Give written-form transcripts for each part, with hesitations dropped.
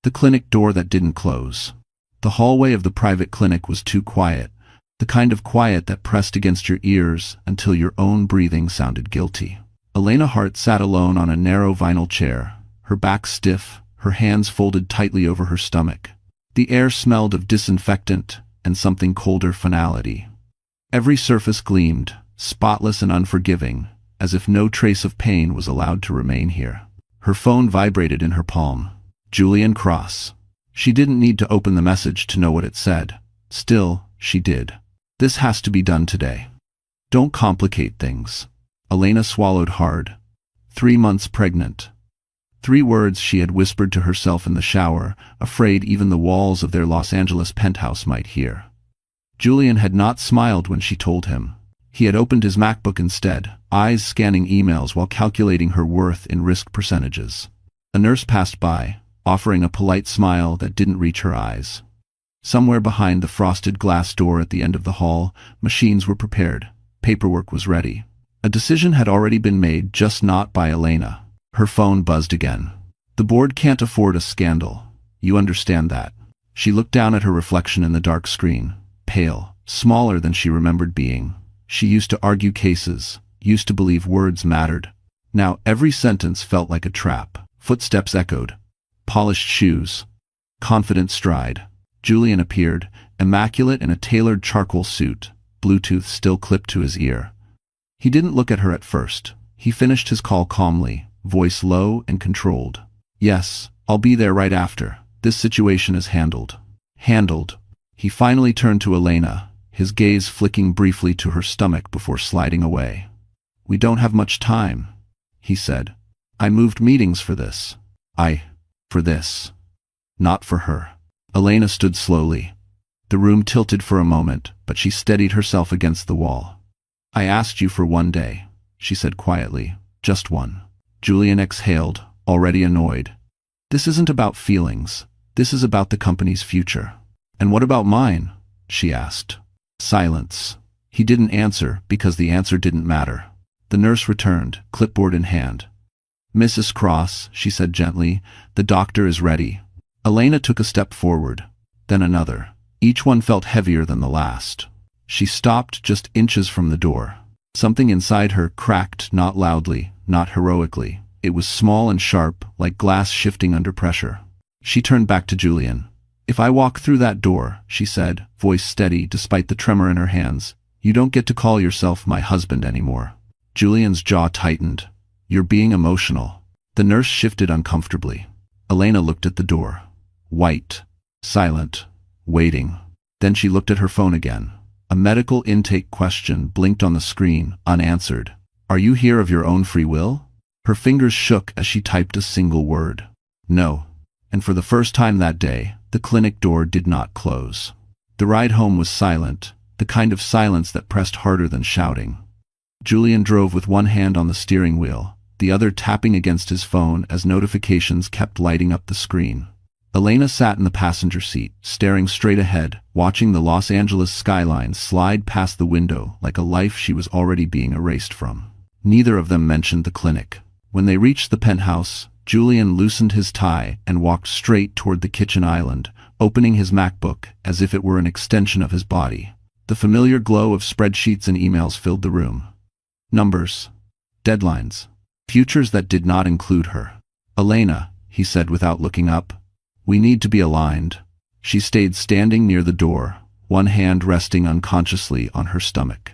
The clinic door that didn't close. The hallway of the private clinic was too quiet, the kind of quiet that pressed against your ears until your own breathing sounded guilty. Elena Hart sat alone on a narrow vinyl chair, her back stiff, her hands folded tightly over her stomach. The air smelled of disinfectant and something colder finality. Every surface gleamed, spotless and unforgiving, as if no trace of pain was allowed to remain here. Her phone vibrated in her palm. Julian Cross. She didn't need to open the message to know what it said. Still, she did. This has to be done today. Don't complicate things. Elena swallowed hard. 3 months pregnant. 3 words she had whispered to herself in the shower, afraid even the walls of their Los Angeles penthouse might hear. Julian had not smiled when she told him. He had opened his MacBook instead, eyes scanning emails while calculating her worth in risk percentages. A nurse passed by, offering a polite smile that didn't reach her eyes. Somewhere behind the frosted glass door at the end of the hall, machines were prepared. Paperwork was ready. A decision had already been made, just not by Elena. Her phone buzzed again. The board can't afford a scandal. You understand that. She looked down at her reflection in the dark screen, pale, smaller than she remembered being. She used to argue cases, used to believe words mattered. Now every sentence felt like a trap. Footsteps echoed. Polished shoes. Confident stride. Julian appeared, immaculate in a tailored charcoal suit, Bluetooth still clipped to his ear. He didn't look at her at first. He finished his call calmly, voice low and controlled. Yes, I'll be there right after. This situation is handled. Handled. He finally turned to Elena, his gaze flicking briefly to her stomach before sliding away. We don't have much time, he said. I moved meetings for this. For this. Not for her. Elena stood slowly. The room tilted for a moment, but she steadied herself against the wall. I asked you for 1 day, she said quietly. Just one. Julian exhaled, already annoyed. This isn't about feelings. This is about the company's future. And what about mine? She asked. Silence. He didn't answer because the answer didn't matter. The nurse returned, clipboard in hand. Mrs. Cross, she said gently, the doctor is ready. Elena took a step forward, then another. Each one felt heavier than the last. She stopped just inches from the door. Something inside her cracked, not loudly, not heroically. It was small and sharp, like glass shifting under pressure. She turned back to Julian. If I walk through that door, she said, voice steady despite the tremor in her hands, you don't get to call yourself my husband anymore. Julian's jaw tightened. You're being emotional. The nurse shifted uncomfortably. Elena looked at the door. White. Silent. Waiting. Then she looked at her phone again. A medical intake question blinked on the screen, unanswered. Are you here of your own free will? Her fingers shook as she typed a single word. No. And for the first time that day, the clinic door did not close. The ride home was silent, the kind of silence that pressed harder than shouting. Julian drove with one hand on the steering wheel, the other tapping against his phone as notifications kept lighting up the screen. Elena sat in the passenger seat, staring straight ahead, watching the Los Angeles skyline slide past the window like a life she was already being erased from. Neither of them mentioned the clinic. When they reached the penthouse, Julian loosened his tie and walked straight toward the kitchen island, opening his MacBook as if it were an extension of his body. The familiar glow of spreadsheets and emails filled the room. Numbers. Deadlines. Futures that did not include her. Elena, he said without looking up. We need to be aligned. She stayed standing near the door, one hand resting unconsciously on her stomach.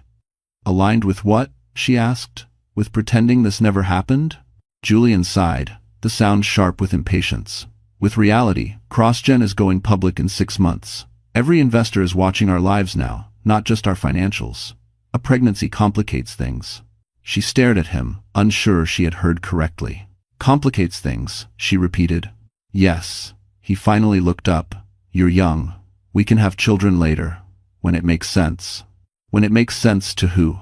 Aligned with what? She asked. With pretending this never happened? Julian sighed, the sound sharp with impatience. With reality. CrossGen is going public in 6 months. Every investor is watching our lives now, not just our financials. A pregnancy complicates things. She stared at him, unsure she had heard correctly. Complicates things, she repeated. Yes. He finally looked up. You're young. We can have children later. When it makes sense. When it makes sense to who?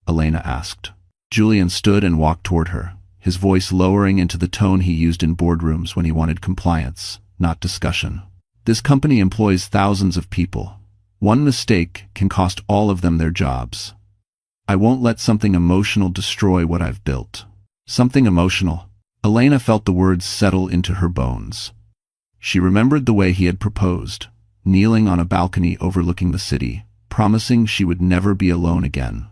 Elena asked. Julian stood and walked toward her, his voice lowering into the tone he used in boardrooms when he wanted compliance, not discussion. This company employs thousands of people. One mistake can cost all of them their jobs. I won't let something emotional destroy what I've built. Something emotional. Elena felt the words settle into her bones. She remembered the way he had proposed, kneeling on a balcony overlooking the city, promising she would never be alone again.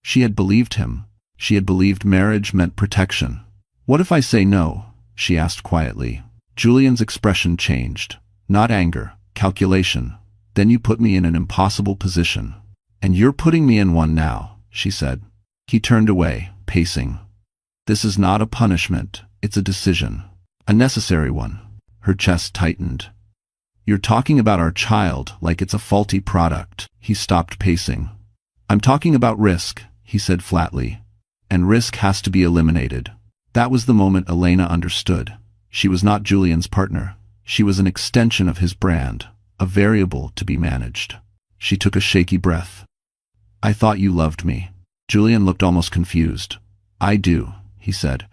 She had believed him. She had believed marriage meant protection. "What if I say no?" she asked quietly. Julian's expression changed. Not anger, calculation. "Then you put me in an impossible position." "And you're putting me in one now," she said. He turned away, pacing. "This is not a punishment, it's a decision. A necessary one." Her chest tightened. "You're talking about our child like it's a faulty product." He stopped pacing. "I'm talking about risk," he said flatly. "And risk has to be eliminated." That was the moment Elena understood. She was not Julian's partner. She was an extension of his brand, a variable to be managed. She took a shaky breath. "I thought you loved me." Julian looked almost confused. "I do," he said.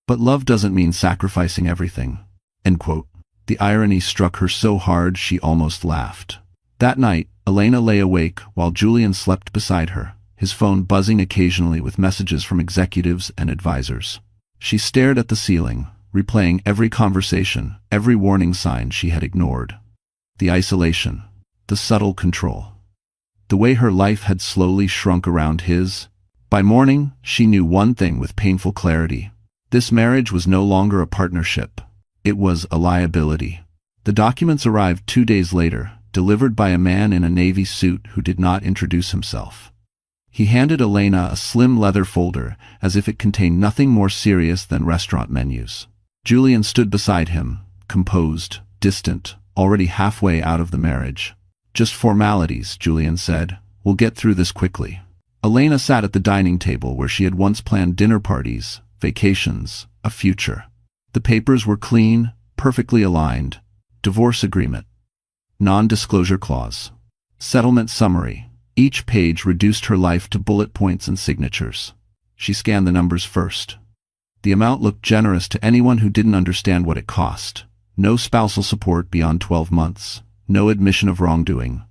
"But love doesn't mean sacrificing everything." End quote. The irony struck her so hard she almost laughed. That night, Elena lay awake while Julian slept beside her, his phone buzzing occasionally with messages from executives and advisors. She stared at the ceiling, replaying every conversation, every warning sign she had ignored. The isolation, the subtle control. The way her life had slowly shrunk around his. By morning, she knew one thing with painful clarity. This marriage was no longer a partnership. It was a liability. The documents arrived 2 days later, delivered by a man in a navy suit who did not introduce himself. He handed Elena a slim leather folder, as if it contained nothing more serious than restaurant menus. Julian stood beside him, composed, distant, already halfway out of the marriage. "Just formalities," Julian said. "We'll get through this quickly." Elena sat at the dining table where she had once planned dinner parties, vacations, a future. The papers were clean, perfectly aligned. Divorce agreement. Non-disclosure clause. Settlement summary. Each page reduced her life to bullet points and signatures. She scanned the numbers first. The amount looked generous to anyone who didn't understand what it cost. No spousal support beyond 12 months. No admission of wrongdoing.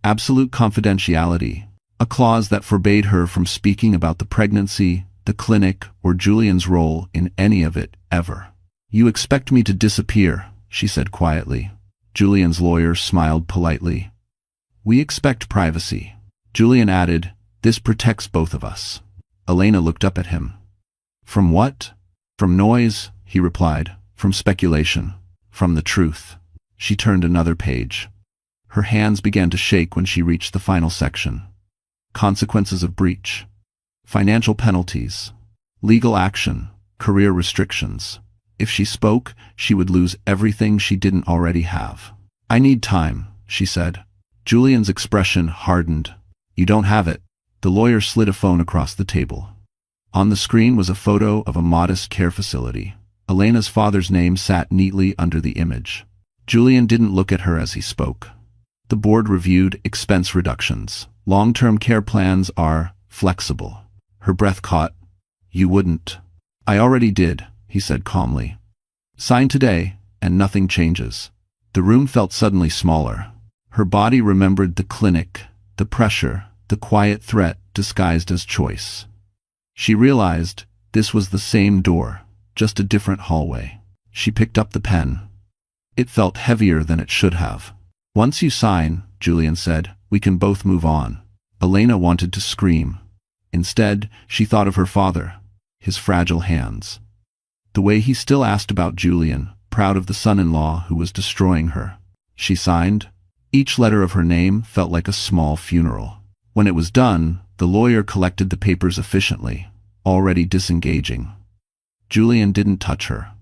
Absolute confidentiality. A clause that forbade her from speaking about the pregnancy, the clinic, or Julian's role in any of it, ever. "You expect me to disappear," she said quietly. Julian's lawyer smiled politely. "We expect privacy." Julian added, "This protects both of us." Elena looked up at him. "From what?" "From noise," he replied. "From speculation. From the truth." She turned another page. Her hands began to shake when she reached the final section. Consequences of breach. Financial penalties. Legal action. Career restrictions. If she spoke, she would lose everything she didn't already have. "I need time," she said. Julian's expression hardened. "You don't have it." The lawyer slid a phone across the table. On the screen was a photo of a modest care facility. Elena's father's name sat neatly under the image. Julian didn't look at her as he spoke. The board reviewed expense reductions. Long-term care plans are flexible. Her breath caught. "You wouldn't." "I already did," he said calmly. "Sign today, and nothing changes." The room felt suddenly smaller. Her body remembered the clinic, the pressure, the quiet threat disguised as choice. She realized this was the same door, just a different hallway. She picked up the pen. It felt heavier than it should have. "Once you sign," Julian said, "we can both move on." Elena wanted to scream. Instead, she thought of her father, his fragile hands. The way he still asked about Julian, proud of the son-in-law who was destroying her. She signed. Each letter of her name felt like a small funeral. When it was done, the lawyer collected the papers efficiently, already disengaging. Julian didn't touch her.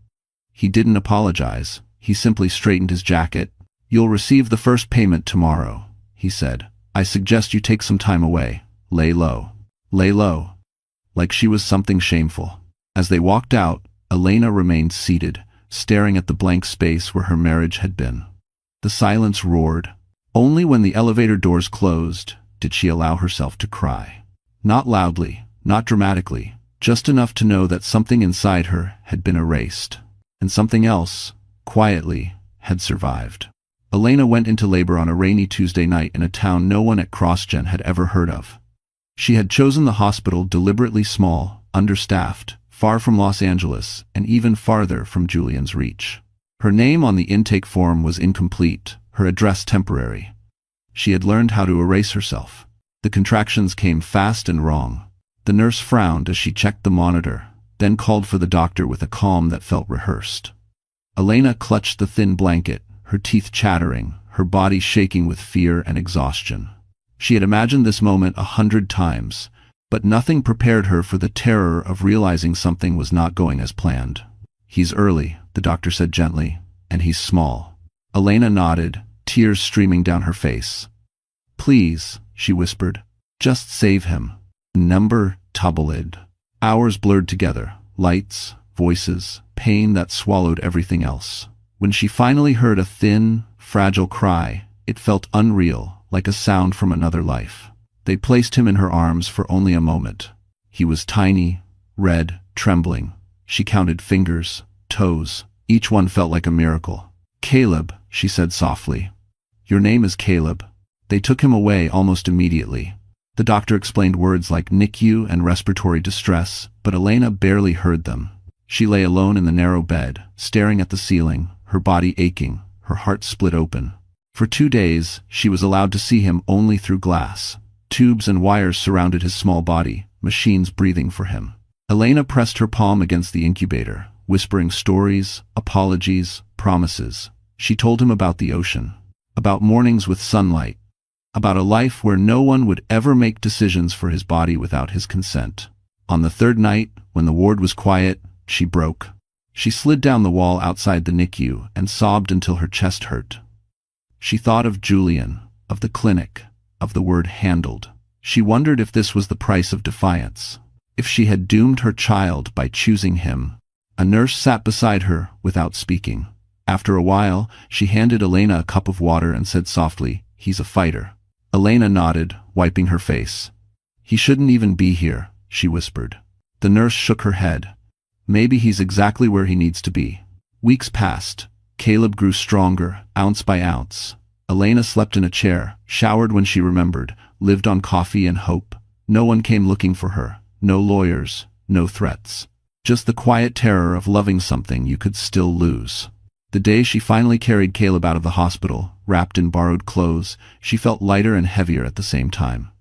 He didn't apologize. He simply straightened his jacket. "You'll receive the first payment tomorrow," he said. "I suggest you take some time away. Lay low." Lay low. Like she was something shameful. As they walked out, Elena remained seated, staring at the blank space where her marriage had been. The silence roared. Only when the elevator doors closed did she allow herself to cry. Not loudly, not dramatically, just enough to know that something inside her had been erased, and something else, quietly, had survived. Elena went into labor on a rainy Tuesday night in a town no one at CrossGen had ever heard of. She had chosen the hospital deliberately small, understaffed, far from Los Angeles, and even farther from Julian's reach. Her name on the intake form was incomplete, her address temporary. She had learned how to erase herself. The contractions came fast and wrong. The nurse frowned as she checked the monitor, then called for the doctor with a calm that felt rehearsed. Elena clutched the thin blanket, her teeth chattering, her body shaking with fear and exhaustion. She had imagined this moment 100 times, but nothing prepared her for the terror of realizing something was not going as planned. "He's early," the doctor said gently, "and he's small." Elena nodded, tears streaming down her face. "Please," she whispered, "just save him." Number tabulid. Hours blurred together, lights, voices, pain that swallowed everything else. When she finally heard a thin, fragile cry, it felt unreal, like a sound from another life. They placed him in her arms for only a moment. He was tiny, red, trembling. She counted fingers, toes. Each one felt like a miracle. "Caleb," she said softly. "Your name is Caleb." They took him away almost immediately. The doctor explained words like NICU and respiratory distress, but Elena barely heard them. She lay alone in the narrow bed, staring at the ceiling, her body aching, her heart split open. For 2 days, she was allowed to see him only through glass. Tubes and wires surrounded his small body, machines breathing for him. Elena pressed her palm against the incubator, whispering stories, apologies, promises. She told him about the ocean, about mornings with sunlight, about a life where no one would ever make decisions for his body without his consent. On the 3rd night, when the ward was quiet, she broke. She slid down the wall outside the NICU and sobbed until her chest hurt. She thought of Julian, of the clinic, of the word handled. She wondered if this was the price of defiance, if she had doomed her child by choosing him. A nurse sat beside her without speaking. After a while, she handed Elena a cup of water and said softly, "He's a fighter." Elena nodded, wiping her face. "He shouldn't even be here," she whispered. The nurse shook her head. "Maybe he's exactly where he needs to be." Weeks passed. Caleb grew stronger, ounce by ounce. Elena slept in a chair, showered when she remembered, lived on coffee and hope. No one came looking for her, no lawyers, no threats. Just the quiet terror of loving something you could still lose. The day she finally carried Caleb out of the hospital, wrapped in borrowed clothes, she felt lighter and heavier at the same time.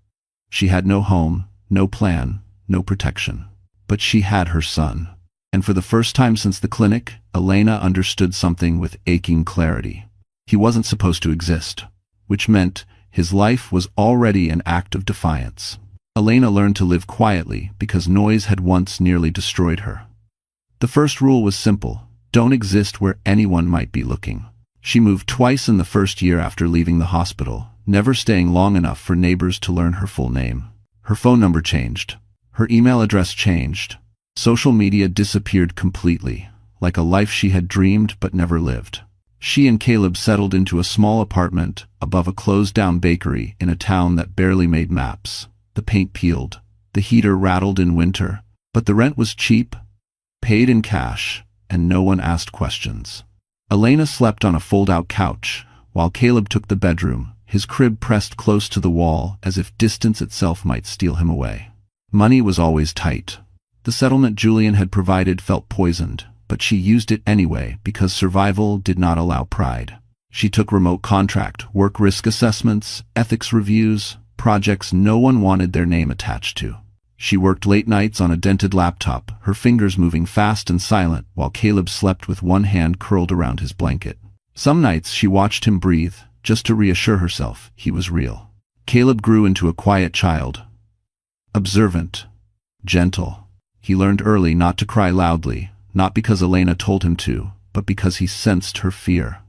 She had no home, no plan, no protection. But she had her son. And for the first time since the clinic, Elena understood something with aching clarity. He wasn't supposed to exist, which meant his life was already an act of defiance. Elena learned to live quietly because noise had once nearly destroyed her. The first rule was simple: don't exist where anyone might be looking. She moved twice in the first year after leaving the hospital, never staying long enough for neighbors to learn her full name. Her phone number changed. Her email address changed. Social media disappeared completely, like a life she had dreamed but never lived. She and Caleb settled into a small apartment above a closed-down bakery in a town that barely made maps. The paint peeled, the heater rattled in winter, but the rent was cheap, paid in cash, and no one asked questions. Elena slept on a fold-out couch, while Caleb took the bedroom, his crib pressed close to the wall as if distance itself might steal him away. Money was always tight. The settlement Julian had provided felt poisoned, but she used it anyway because survival did not allow pride. She took remote contract, work risk assessments, ethics reviews, projects no one wanted their name attached to. She worked late nights on a dented laptop, her fingers moving fast and silent while Caleb slept with one hand curled around his blanket. Some nights she watched him breathe, just to reassure herself he was real. Caleb grew into a quiet child. Observant. Gentle. He learned early not to cry loudly, not because Elena told him to, but because he sensed her fear.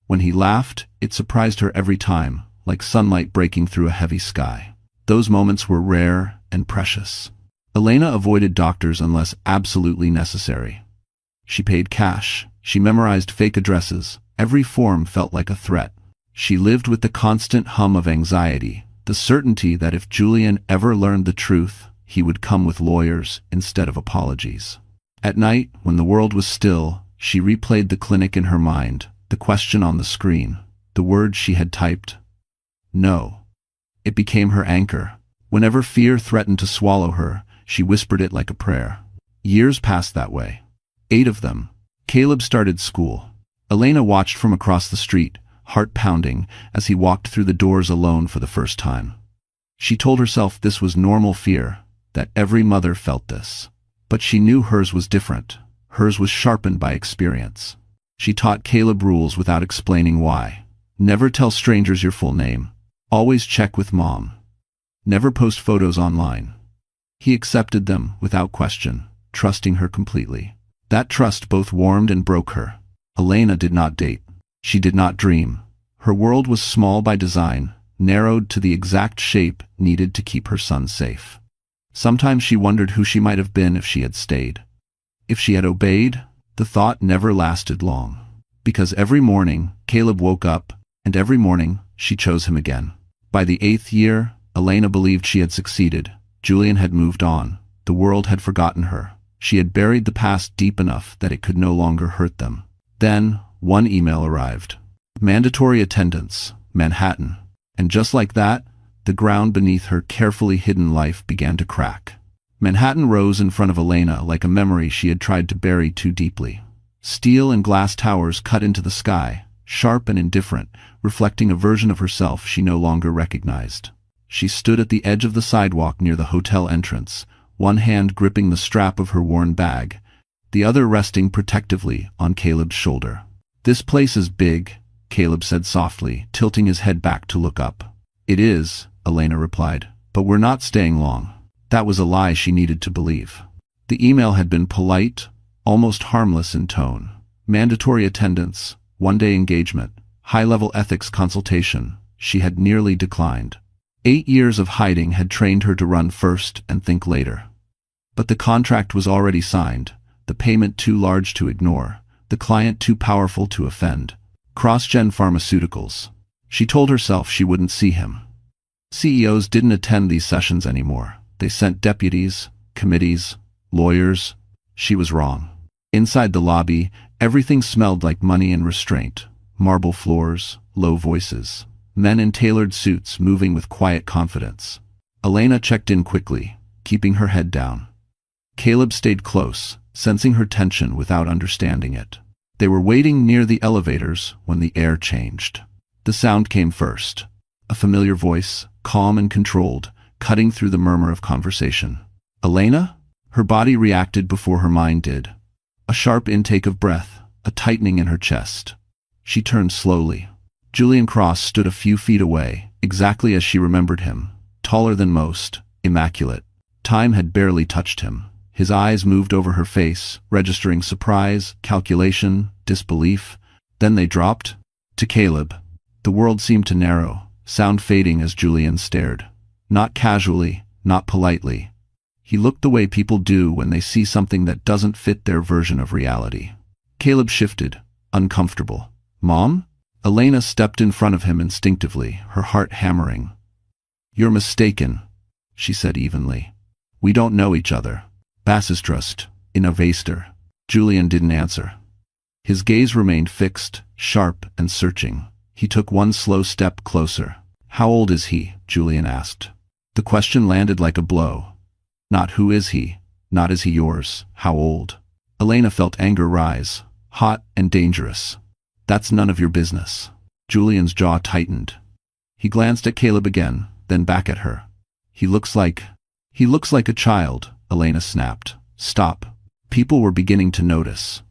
When he laughed, it surprised her every time, like sunlight breaking through a heavy sky. Those moments were rare and precious. Elena avoided doctors unless absolutely necessary. She paid cash. She memorized fake addresses. Every form felt like a threat. She lived with the constant hum of anxiety, the certainty that if Julian ever learned the truth, he would come with lawyers instead of apologies. At night, when the world was still, she replayed the clinic in her mind, the question on the screen, the words she had typed. No. It became her anchor. Whenever fear threatened to swallow her, she whispered it like a prayer. Years passed that way. 8 of them. Caleb started school. Elena watched from across the street, heart pounding, as he walked through the doors alone for the first time. She told herself this was normal fear, that every mother felt this. But she knew hers was different. Hers was sharpened by experience. She taught Caleb rules without explaining why. Never tell strangers your full name. Always check with mom. Never post photos online. He accepted them without question, trusting her completely. That trust both warmed and broke her. Elena did not date. She did not dream. Her world was small by design, narrowed to the exact shape needed to keep her son safe. Sometimes she wondered who she might have been if she had stayed. If she had obeyed, the thought never lasted long. Because every morning, Caleb woke up, and every morning, she chose him again. By the 8th year, Elena believed she had succeeded. Julian had moved on. The world had forgotten her. She had buried the past deep enough that it could no longer hurt them. Then, one email arrived. Mandatory attendance, Manhattan. And just like that, the ground beneath her carefully hidden life began to crack. Manhattan rose in front of Elena like a memory she had tried to bury too deeply. Steel and glass towers cut into the sky, sharp and indifferent, reflecting a version of herself she no longer recognized. She stood at the edge of the sidewalk near the hotel entrance, one hand gripping the strap of her worn bag, the other resting protectively on Caleb's shoulder. "This place is big," Caleb said softly, tilting his head back to look up. "It is," Elena replied, "but we're not staying long." That was a lie she needed to believe. The email had been polite, almost harmless in tone. Mandatory attendance, one-day engagement, high-level ethics consultation. She had nearly declined. 8 years of hiding had trained her to run first and think later. But the contract was already signed, the payment too large to ignore, the client too powerful to offend. CrossGen Pharmaceuticals. She told herself she wouldn't see him. CEOs didn't attend these sessions anymore. They sent deputies, committees, lawyers. She was wrong. Inside the lobby, everything smelled like money and restraint. Marble floors, low voices. Men in tailored suits moving with quiet confidence. Elena checked in quickly, keeping her head down. Caleb stayed close, sensing her tension without understanding it. They were waiting near the elevators when the air changed. The sound came first. A familiar voice, calm and controlled, cutting through the murmur of conversation. "Elena?" Her body reacted before her mind did. A sharp intake of breath, a tightening in her chest. She turned slowly. Julian Cross stood a few feet away, exactly as she remembered him, taller than most, immaculate. Time had barely touched him. His eyes moved over her face, registering surprise, calculation, disbelief. Then they dropped. To Caleb. The world seemed to narrow, sound fading as Julian stared. Not casually, not politely. He looked the way people do when they see something that doesn't fit their version of reality. Caleb shifted, uncomfortable. "Mom?" Elena stepped in front of him instinctively, her heart hammering. "You're mistaken," she said evenly. "We don't know each other." "Basistrust, in a Vaster." Julian didn't answer. His gaze remained fixed, sharp and searching. He took one slow step closer. "How old is he?" Julian asked. The question landed like a blow. Not who is he, not is he yours, how old. Elena felt anger rise, hot and dangerous. "That's none of your business." Julian's jaw tightened. He glanced at Caleb again, then back at her. He looks like a child," Elena snapped. "Stop." People were beginning to notice.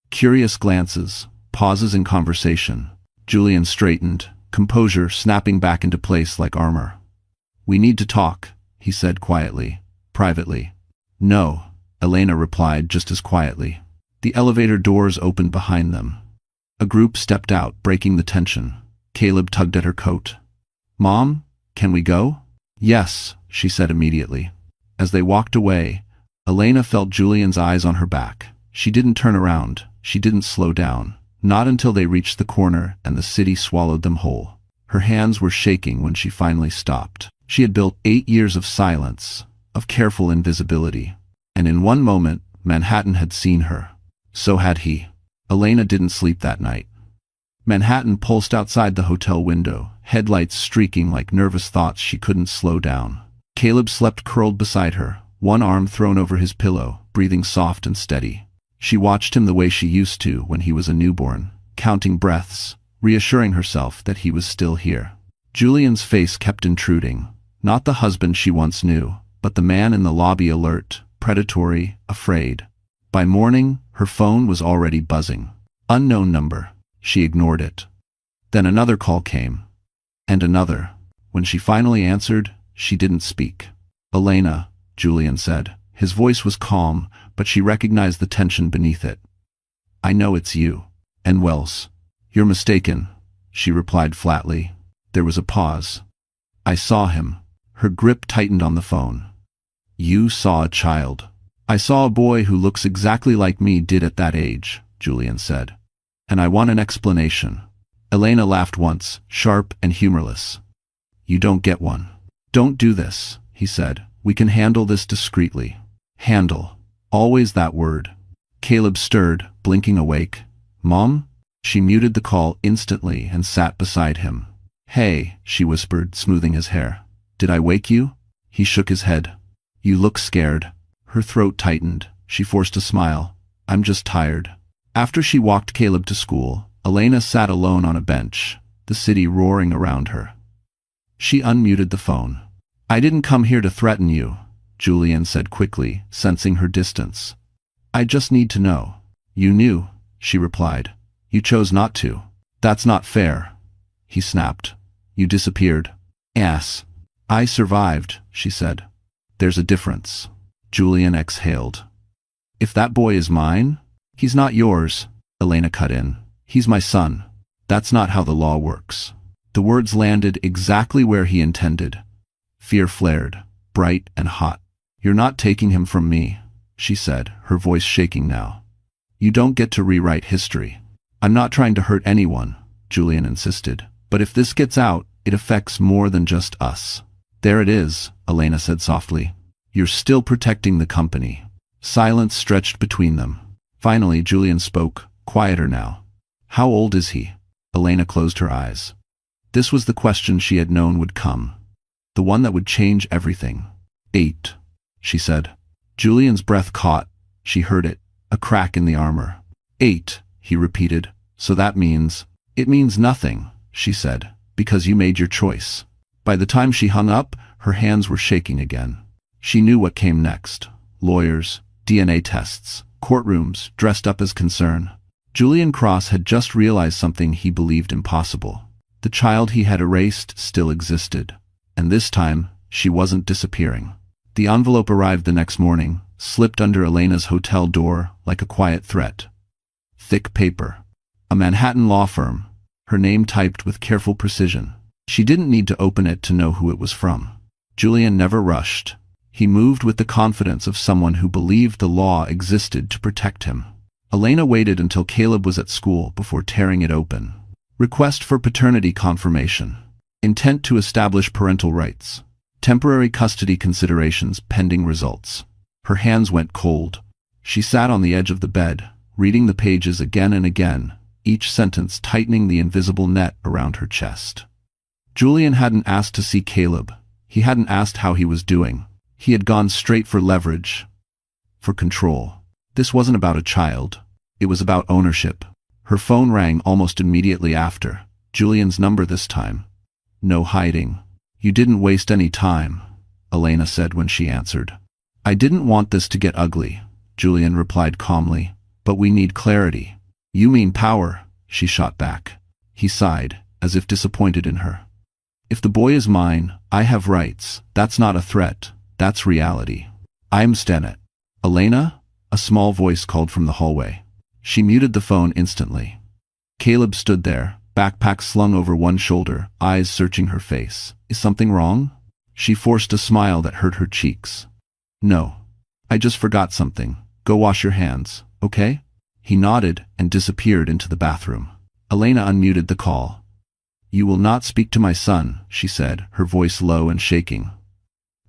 Curious glances, pauses in conversation. Julian straightened, composure snapping back into place like armor. "We need to talk," he said quietly, privately. "No," Elena replied just as quietly. The elevator doors opened behind them. A group stepped out, breaking the tension. Caleb tugged at her coat. "Mom, can we go?" "Yes," she said immediately. As they walked away, Elena felt Julian's eyes on her back. She didn't turn around. She didn't slow down. Not until they reached the corner and the city swallowed them whole. Her hands were shaking when she finally stopped. She had built 8 years of silence, of careful invisibility. And in one moment, Manhattan had seen her. So had he. Elena didn't sleep that night. Manhattan pulsed outside the hotel window, headlights streaking like nervous thoughts she couldn't slow down. Caleb slept curled beside her, one arm thrown over his pillow, breathing soft and steady. She watched him the way she used to when he was a newborn, counting breaths, reassuring herself that he was still here. Julian's face kept intruding, not the husband she once knew, but the man in the lobby, alert, predatory, afraid. By morning, her phone was already buzzing. Unknown number. She ignored it. Then another call came. And another. When she finally answered, she didn't speak. "Elena," Julian said. His voice was calm, but she recognized the tension beneath it. "I know it's you. And Wells." "You're mistaken," she replied flatly. There was a pause. "I saw him." Her grip tightened on the phone. "You saw a child." "I saw a boy who looks exactly like me did at that age," Julian said. "And I want an explanation." Elena laughed once, sharp and humorless. "You don't get one." "Don't do this," he said. "We can handle this discreetly." Handle. Always that word. Caleb stirred, blinking awake. "Mom?" She muted the call instantly and sat beside him. "Hey," she whispered, smoothing his hair. "Did I wake you?" He shook his head. "You look scared." Her throat tightened. She forced a smile. "I'm just tired." After she walked Caleb to school, Elena sat alone on a bench, the city roaring around her. She unmuted the phone. "I didn't come here to threaten you," Julian said quickly, sensing her distance. "I just need to know." "You knew," she replied. "You chose not to." "That's not fair," he snapped. "You disappeared." "Ass." "I survived," she said. "There's a difference." Julian exhaled. "If that boy is mine?" "He's not yours," Elena cut in. "He's my son." "That's not how the law works." The words landed exactly where he intended. Fear flared, bright and hot. "You're not taking him from me," she said, her voice shaking now. "You don't get to rewrite history." "I'm not trying to hurt anyone," Julian insisted. "But if this gets out, it affects more than just us." "There it is," Elena said softly. "You're still protecting the company." Silence stretched between them. Finally, Julian spoke, quieter now. "How old is he?" Elena closed her eyes. This was the question she had known would come. The one that would change everything. 8, she said. Julian's breath caught. She heard it, a crack in the armor. 8, he repeated. "So that means—" "It means nothing," she said, "because you made your choice." By the time she hung up, her hands were shaking again. She knew what came next. Lawyers, DNA tests, courtrooms dressed up as concern. Julian Cross had just realized something he believed impossible. The child he had erased still existed. And this time, she wasn't disappearing. The envelope arrived the next morning, slipped under Elena's hotel door like a quiet threat. Thick paper. A Manhattan law firm, her name typed with careful precision. She didn't need to open it to know who it was from. Julian never rushed. He moved with the confidence of someone who believed the law existed to protect him. Elena waited until Caleb was at school before tearing it open. Request for paternity confirmation. Intent to establish parental rights. Temporary custody considerations pending results. Her hands went cold. She sat on the edge of the bed, reading the pages again and again, each sentence tightening the invisible net around her chest. Julian hadn't asked to see Caleb. He hadn't asked how he was doing. He had gone straight for leverage. For control. This wasn't about a child. It was about ownership. Her phone rang almost immediately after. Julian's number this time. No hiding. "You didn't waste any time," Elena said when she answered. "I didn't want this to get ugly," Julian replied calmly. "But we need clarity." "You mean power," she shot back. He sighed, as if disappointed in her. "If the boy is mine, I have rights. That's not a threat. That's reality. I'm Stenet." "Elena?" A small voice called from the hallway. She muted the phone instantly. Caleb stood there, backpack slung over one shoulder, eyes searching her face. "Is something wrong?" She forced a smile that hurt her cheeks. "No. I just forgot something. Go wash your hands, okay?" He nodded and disappeared into the bathroom. Elena unmuted the call. "You will not speak to my son," she said, her voice low and shaking.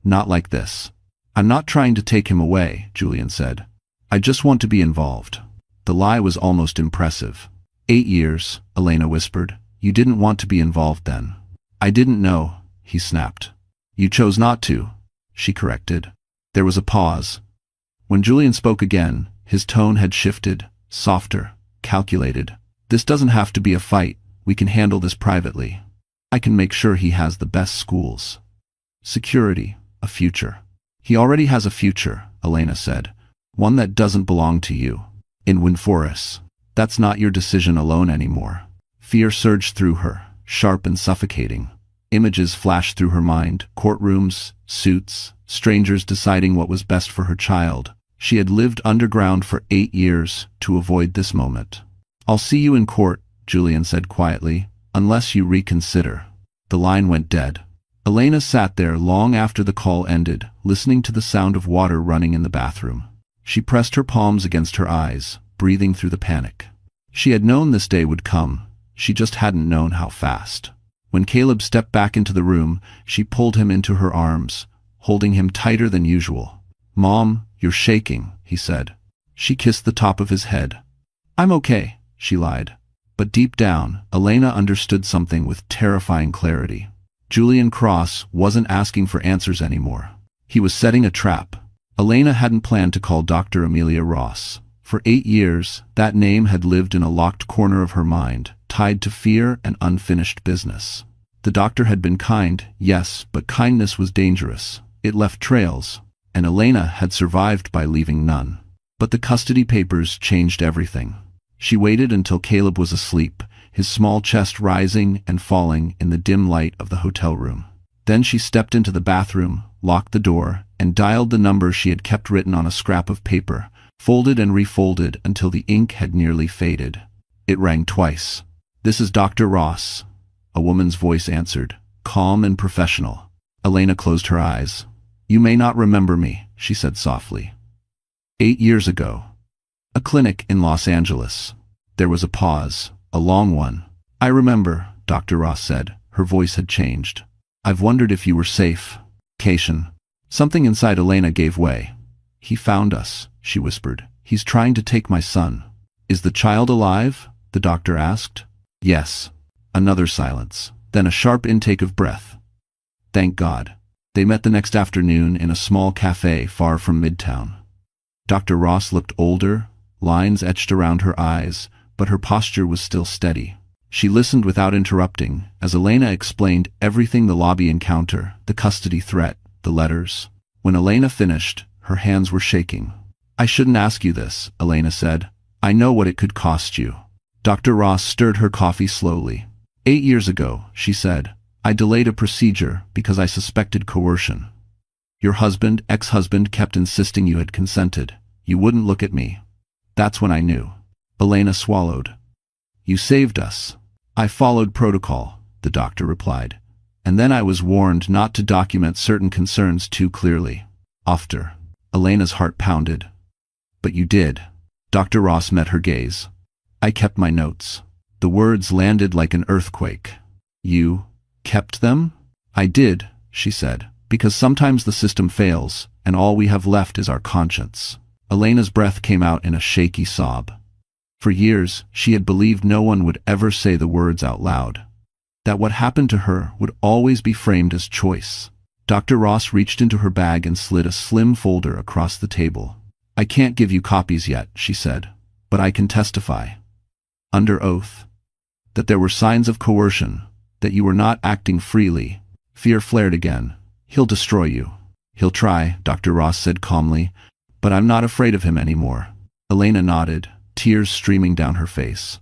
"Not like this." "I'm not trying to take him away," Julian said. "I just want to be involved." The lie was almost impressive. 8 years, Elena whispered. "You didn't want to be involved then." "I didn't know," he snapped. "You chose not to," she corrected. There was a pause. When Julian spoke again, his tone had shifted, softer, calculated. This doesn't have to be a fight. We can handle this privately. I can make sure he has the best schools. Security, a future. He already has a future, Elena said. One that doesn't belong to you. In Windforest. That's not your decision alone anymore. Fear surged through her, sharp and suffocating. Images flashed through her mind, courtrooms, suits, strangers deciding what was best for her child. She had lived underground for 8 years to avoid this moment. I'll see you in court, Julian said quietly, unless you reconsider. The line went dead. Elena sat there long after the call ended, listening to the sound of water running in the bathroom. She pressed her palms against her eyes, breathing through the panic. She had known this day would come. She just hadn't known how fast. When Caleb stepped back into the room, she pulled him into her arms, holding him tighter than usual. "Mom, you're shaking," he said. She kissed the top of his head. "I'm okay," she lied. But deep down, Elena understood something with terrifying clarity. Julian Cross wasn't asking for answers anymore. He was setting a trap. Elena hadn't planned to call Dr. Amelia Ross. For 8 years, that name had lived in a locked corner of her mind, tied to fear and unfinished business. The doctor had been kind, yes, but kindness was dangerous. It left trails, and Elena had survived by leaving none. But the custody papers changed everything. She waited until Caleb was asleep, his small chest rising and falling in the dim light of the hotel room. Then she stepped into the bathroom, locked the door, and dialed the number she had kept written on a scrap of paper, folded and refolded until the ink had nearly faded. It rang twice. "This is Dr. Ross," a woman's voice answered, calm and professional. Elena closed her eyes. "You may not remember me," she said softly. 8 years ago. A clinic in Los Angeles. There was a pause, a long one. "I remember," Dr. Ross said. Her voice had changed. "I've wondered if you were safe." Cation. Something inside Elena gave way. "He found us," she whispered. "He's trying to take my son." "Is the child alive?" the doctor asked. "Yes." Another silence, then a sharp intake of breath. "Thank God." They met the next afternoon in a small cafe far from Midtown. Dr. Ross looked older, lines etched around her eyes, but her posture was still steady. She listened without interrupting, as Elena explained everything: the lobby encounter, the custody threat, the letters. When Elena finished, her hands were shaking. "I shouldn't ask you this," Elena said. "I know what it could cost you." Dr. Ross stirred her coffee slowly. 8 years ago," she said, "I delayed a procedure because I suspected coercion. Your husband, ex-husband, kept insisting you had consented. You wouldn't look at me. That's when I knew." Elena swallowed. "You saved us." "I followed protocol," the doctor replied. "And then I was warned not to document certain concerns too clearly." After. Elena's heart pounded. "But you did." Dr. Ross met her gaze. "I kept my notes." The words landed like an earthquake. "You kept them?" "I did," she said, "because sometimes the system fails, and all we have left is our conscience." Elena's breath came out in a shaky sob. For years, she had believed no one would ever say the words out loud. That what happened to her would always be framed as choice. Dr. Ross reached into her bag and slid a slim folder across the table. "I can't give you copies yet," she said, "but I can testify, under oath, that there were signs of coercion, that you were not acting freely." Fear flared again. "He'll destroy you." "He'll try," Dr. Ross said calmly, "but I'm not afraid of him anymore." Elena nodded, tears streaming down her face.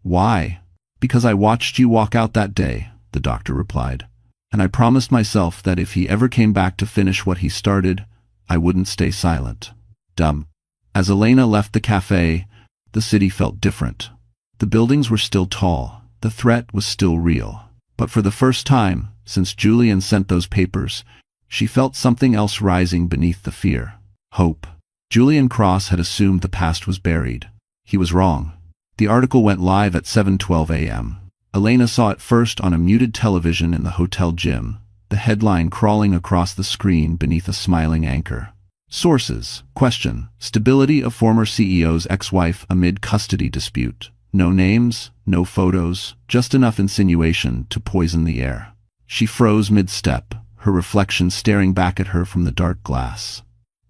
"Why?" "Because I watched you walk out that day," the doctor replied, "and I promised myself that if he ever came back to finish what he started, I wouldn't stay silent." Dumb. As Elena left the cafe, the city felt different. The buildings were still tall, the threat was still real. But for the first time, since Julian sent those papers, she felt something else rising beneath the fear. Hope. Julian Cross had assumed the past was buried. He was wrong. The article went live at 7:12 a.m. Elena saw it first on a muted television in the hotel gym, the headline crawling across the screen beneath a smiling anchor. Sources. Question. Stability of former CEO's ex-wife amid custody dispute. No names, no photos, just enough insinuation to poison the air. She froze mid-step, her reflection staring back at her from the dark glass.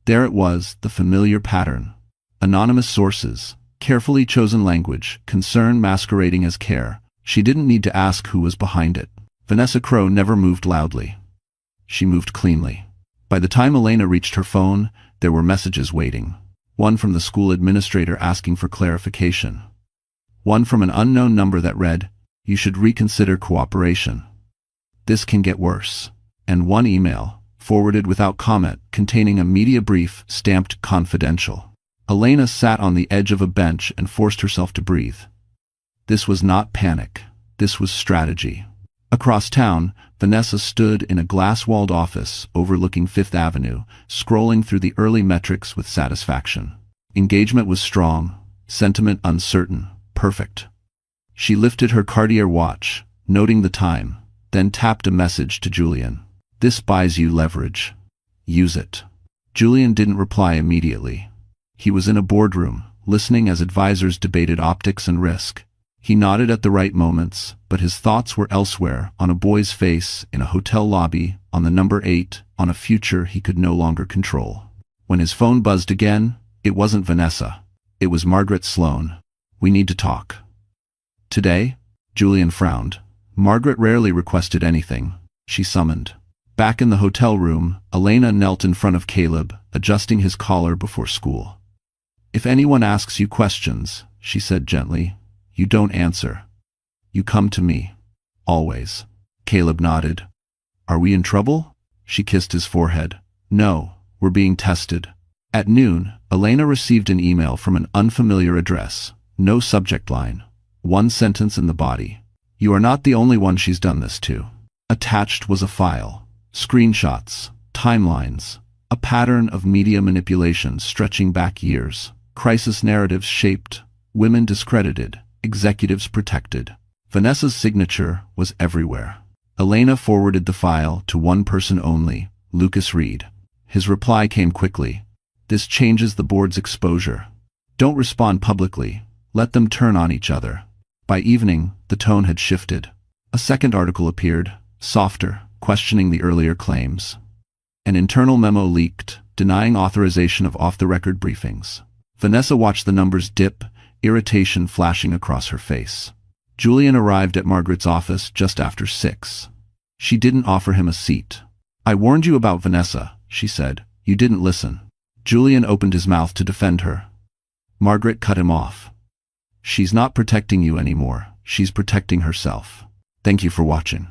There it was, the familiar pattern. Anonymous sources, Carefully chosen language, concern masquerading as care. She didn't need to ask who was behind it. Vanessa Crowe never moved loudly. She moved cleanly. By the time Elena reached her phone, there were messages waiting. One from the school administrator asking for clarification. One from an unknown number that read, "You should reconsider cooperation. This can get worse." And one email, forwarded without comment, containing a media brief stamped confidential. Elena sat on the edge of a bench and forced herself to breathe. This was not panic. This was strategy. Across town, Vanessa stood in a glass-walled office overlooking Fifth Avenue, scrolling through the early metrics with satisfaction. Engagement was strong, sentiment uncertain, perfect. She lifted her Cartier watch, noting the time, then tapped a message to Julian. "This buys you leverage. Use it." Julian didn't reply immediately. He was in a boardroom, listening as advisors debated optics and risk. He nodded at the right moments, but his thoughts were elsewhere, on a boy's face, in a hotel lobby, on the number 8, on a future he could no longer control. When his phone buzzed again, it wasn't Vanessa. It was Margaret Sloan. "We need to talk." "Today?" Julian frowned. Margaret rarely requested anything. She summoned. Back in the hotel room, Elena knelt in front of Caleb, adjusting his collar before school. "If anyone asks you questions," she said gently, "you don't answer. You come to me. Always." Caleb nodded. "Are we in trouble?" She kissed his forehead. "No, we're being tested." At noon, Elena received an email from an unfamiliar address. No subject line. One sentence in the body. "You are not the only one she's done this to." Attached was a file. Screenshots. Timelines. A pattern of media manipulation stretching back years. Crisis narratives shaped. Women discredited. Executives protected. Vanessa's signature was everywhere. Elena forwarded the file to one person only, Lucas Reed. His reply came quickly. "This changes the board's exposure. Don't respond publicly. Let them turn on each other." By evening, the tone had shifted. A second article appeared, softer, questioning the earlier claims. An internal memo leaked, denying authorization of off-the-record briefings. Vanessa watched the numbers dip, irritation flashing across her face. Julian arrived at Margaret's office just after 6. She didn't offer him a seat. "I warned you about Vanessa," she said. "You didn't listen." Julian opened his mouth to defend her. Margaret cut him off. "She's not protecting you anymore. She's protecting herself. Thank you for watching."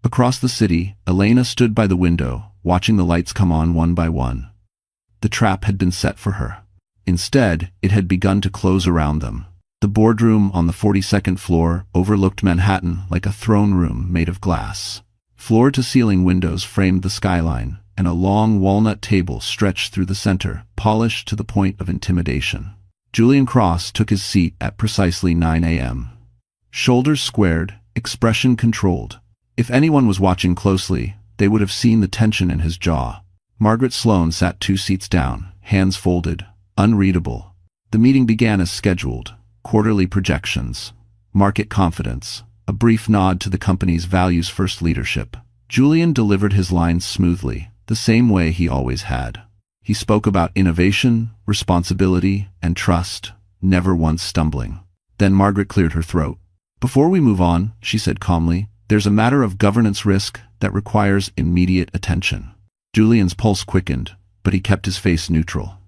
Across the city, Elena stood by the window, watching the lights come on one by one. The trap had been set for her. Instead, it had begun to close around them. The boardroom on the 42nd floor overlooked Manhattan like a throne room made of glass. Floor-to-ceiling windows framed the skyline, and a long walnut table stretched through the center, polished to the point of intimidation. Julian Cross took his seat at precisely 9 a.m. Shoulders squared, expression controlled. If anyone was watching closely, they would have seen the tension in his jaw. Margaret Sloan sat 2 seats down, hands folded, unreadable. The meeting began as scheduled. Quarterly projections. Market confidence. A brief nod to the company's values-first leadership. Julian delivered his lines smoothly, the same way he always had. He spoke about innovation, responsibility, and trust, never once stumbling. Then Margaret cleared her throat. "Before we move on," she said calmly, "there's a matter of governance risk that requires immediate attention." Julian's pulse quickened, but he kept his face neutral.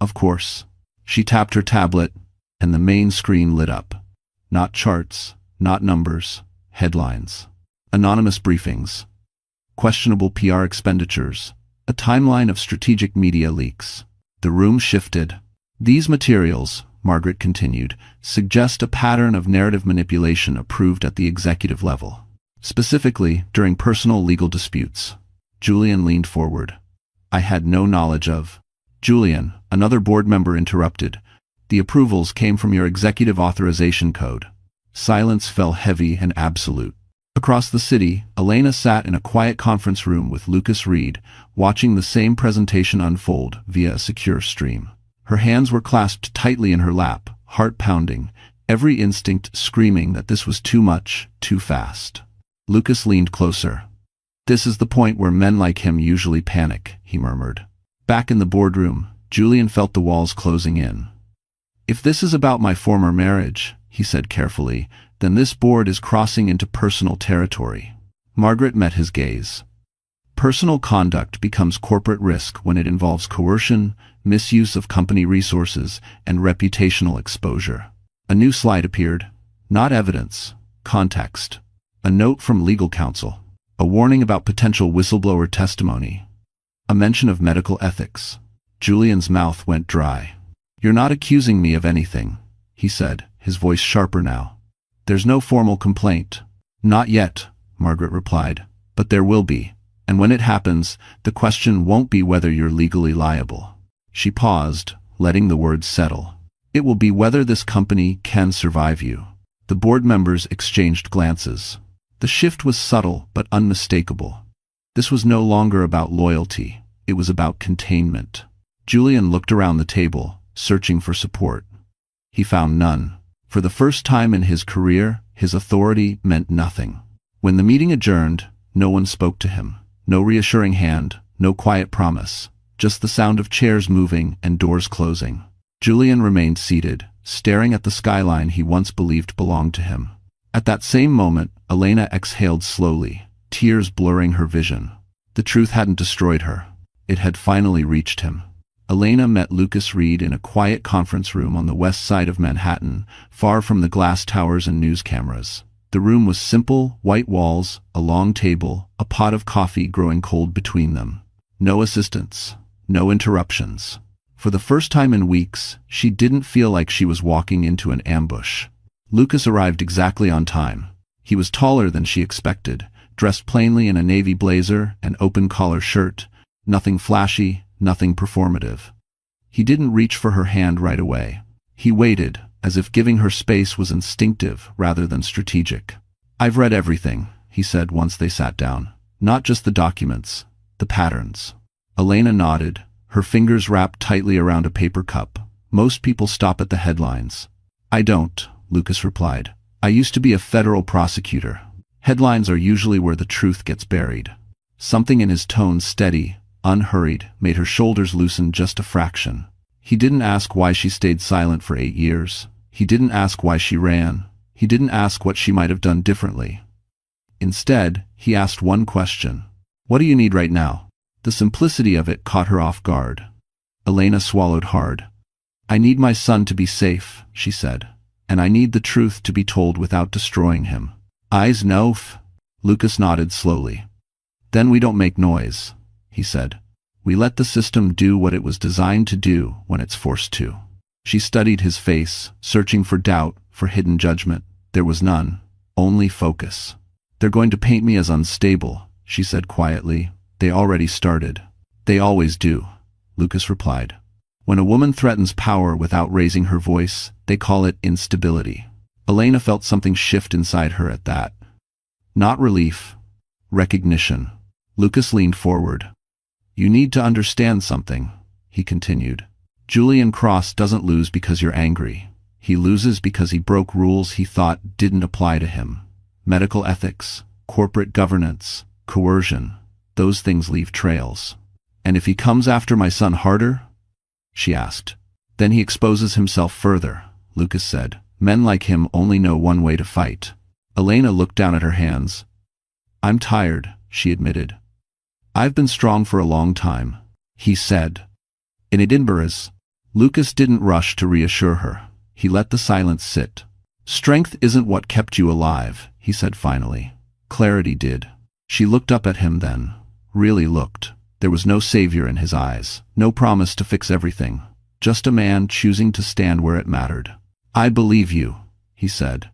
"Of course." She tapped her tablet, and the main screen lit up. Not charts, not numbers, headlines. Anonymous briefings. Questionable PR expenditures. A timeline of strategic media leaks. The room shifted. "These materials," Margaret continued, "suggest a pattern of narrative manipulation approved at the executive level. Specifically, during personal legal disputes." Julian leaned forward. "I had no knowledge of." "Julian," another board member interrupted, "the approvals came from your executive authorization code." Silence fell heavy and absolute. Across the city, Elena sat in a quiet conference room with Lucas Reed, watching the same presentation unfold via a secure stream. Her hands were clasped tightly in her lap, heart pounding, every instinct screaming that this was too much, too fast. Lucas leaned closer. "This is the point where men like him usually panic," he murmured. Back in the boardroom, Julian felt the walls closing in. If this is about my former marriage, he said carefully, then this board is crossing into personal territory. Margaret met his gaze. Personal conduct becomes corporate risk when it involves coercion, misuse of company resources, and reputational exposure. A new slide appeared. Not evidence, context. A note from legal counsel. A warning about potential whistleblower testimony. A mention of medical ethics. Julian's mouth went dry. "You're not accusing me of anything," he said, his voice sharper now. "There's no formal complaint." "Not yet," Margaret replied, "but there will be. And when it happens, the question won't be whether you're legally liable." She paused, letting the words settle. "It will be whether this company can survive you." The board members exchanged glances. The shift was subtle but unmistakable. This was no longer about loyalty. It was about containment. Julian looked around the table, searching for support. He found none. For the first time in his career, his authority meant nothing. When the meeting adjourned, no one spoke to him. No reassuring hand, no quiet promise, just the sound of chairs moving and doors closing. Julian remained seated, staring at the skyline he once believed belonged to him. At that same moment, Elena exhaled slowly, tears blurring her vision. The truth hadn't destroyed her. It had finally reached him. Elena met Lucas Reed in a quiet conference room on the west side of Manhattan, far from the glass towers and news cameras. The room was simple, white walls, a long table, a pot of coffee growing cold between them. No assistants, no interruptions. For the first time in weeks, she didn't feel like she was walking into an ambush. Lucas arrived exactly on time. He was taller than she expected, dressed plainly in a navy blazer and open-collar shirt. Nothing flashy, nothing performative. He didn't reach for her hand right away. He waited, as if giving her space was instinctive rather than strategic. "I've read everything," he said once they sat down. "Not just the documents, the patterns." Elena nodded, her fingers wrapped tightly around a paper cup. "Most people stop at the headlines." "I don't," Lucas replied. "I used to be a federal prosecutor. Headlines are usually where the truth gets buried." Something in his tone, steady, unhurried, made her shoulders loosen just a fraction. He didn't ask why she stayed silent for 8 years. He didn't ask why she ran. He didn't ask what she might have done differently. Instead, he asked one question. "What do you need right now?" The simplicity of it caught her off guard. Elena swallowed hard. "I need my son to be safe," she said. "And I need the truth to be told without destroying him." "Eyes no." Lucas nodded slowly. "Then we don't make noise," he said. "We let the system do what it was designed to do when it's forced to." She studied his face, searching for doubt, for hidden judgment. There was none, only focus. "They're going to paint me as unstable," she said quietly. "They already started." "They always do," Lucas replied. "When a woman threatens power without raising her voice, they call it instability." Elena felt something shift inside her at that. Not relief, recognition. Lucas leaned forward. "You need to understand something," he continued. "Julian Cross doesn't lose because you're angry. He loses because he broke rules he thought didn't apply to him. Medical ethics, corporate governance, coercion, those things leave trails. And if he comes after my son harder?" she asked. "Then he exposes himself further," Lucas said. "Men like him only know one way to fight." Elena looked down at her hands. "I'm tired," she admitted. "I've been strong for a long time," he said. In Edinburgh's, Lucas didn't rush to reassure her. He let the silence sit. "Strength isn't what kept you alive," he said finally. "Clarity did." She looked up at him then, really looked. There was no savior in his eyes, no promise to fix everything, just a man choosing to stand where it mattered. "I believe you," he said.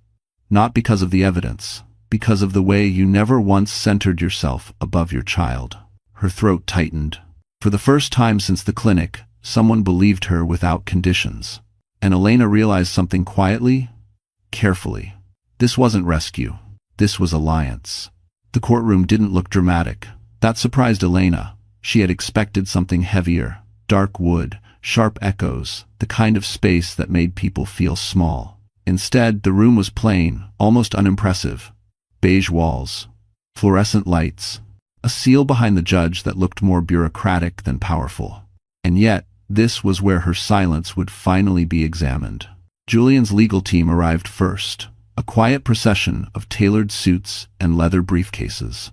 "Not because of the evidence, because of the way you never once centered yourself above your child." Her throat tightened. For the first time since the clinic, someone believed her without conditions. And Elena realized something quietly, carefully. This wasn't rescue. This was alliance. The courtroom didn't look dramatic. That surprised Elena. She had expected something heavier, dark wood, sharp echoes, the kind of space that made people feel small. Instead, the room was plain, almost unimpressive. Beige walls, fluorescent lights, a seal behind the judge that looked more bureaucratic than powerful. And yet, This was where her silence would finally be examined. Julian's legal team arrived first, a quiet procession of tailored suits and leather briefcases.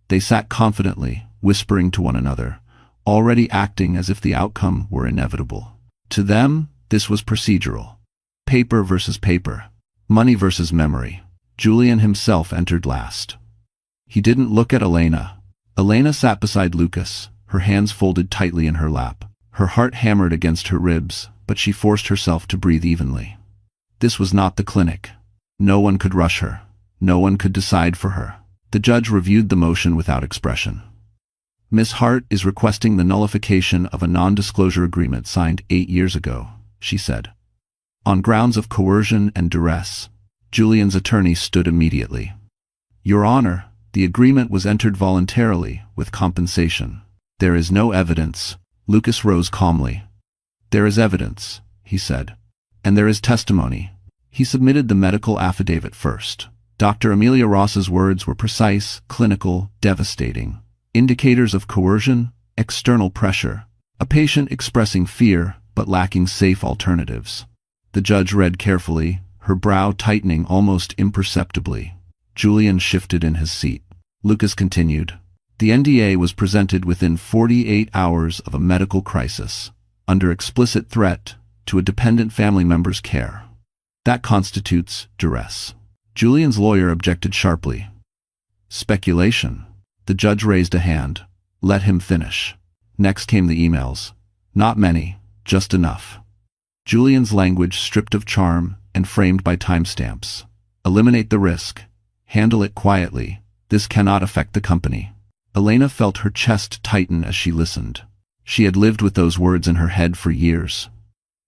They sat confidently, whispering to one another, already acting as if the outcome were inevitable. To them, this was procedural. Paper versus paper. Money versus memory. Julian himself entered last. He didn't look at Elena. Elena sat beside Lucas, her hands folded tightly in her lap. Her heart hammered against her ribs, but she forced herself to breathe evenly. This was not the clinic. No one could rush her. No one could decide for her. The judge reviewed the motion without expression. Miss Hart is requesting the nullification of a non-disclosure agreement signed 8 years ago, she said. On grounds of coercion and duress. Julian's attorney stood immediately. Your Honor, the agreement was entered voluntarily, with compensation. There is no evidence. Lucas rose calmly. There is evidence, he said. And there is testimony. He submitted the medical affidavit first. Dr. Amelia Ross's words were precise, clinical, devastating. Indicators of coercion, external pressure. A patient expressing fear, but lacking safe alternatives. The judge read carefully, her brow tightening almost imperceptibly. Julian shifted in his seat. Lucas continued. The NDA was presented within 48 hours of a medical crisis, under explicit threat to a dependent family member's care. That constitutes duress. Julian's lawyer objected sharply. Speculation. The judge raised a hand. Let him finish. Next came the emails. Not many, just enough. Julian's language stripped of charm and framed by timestamps. Eliminate the risk. Handle it quietly. This cannot affect the company. Elena felt her chest tighten as she listened. She had lived with those words in her head for years.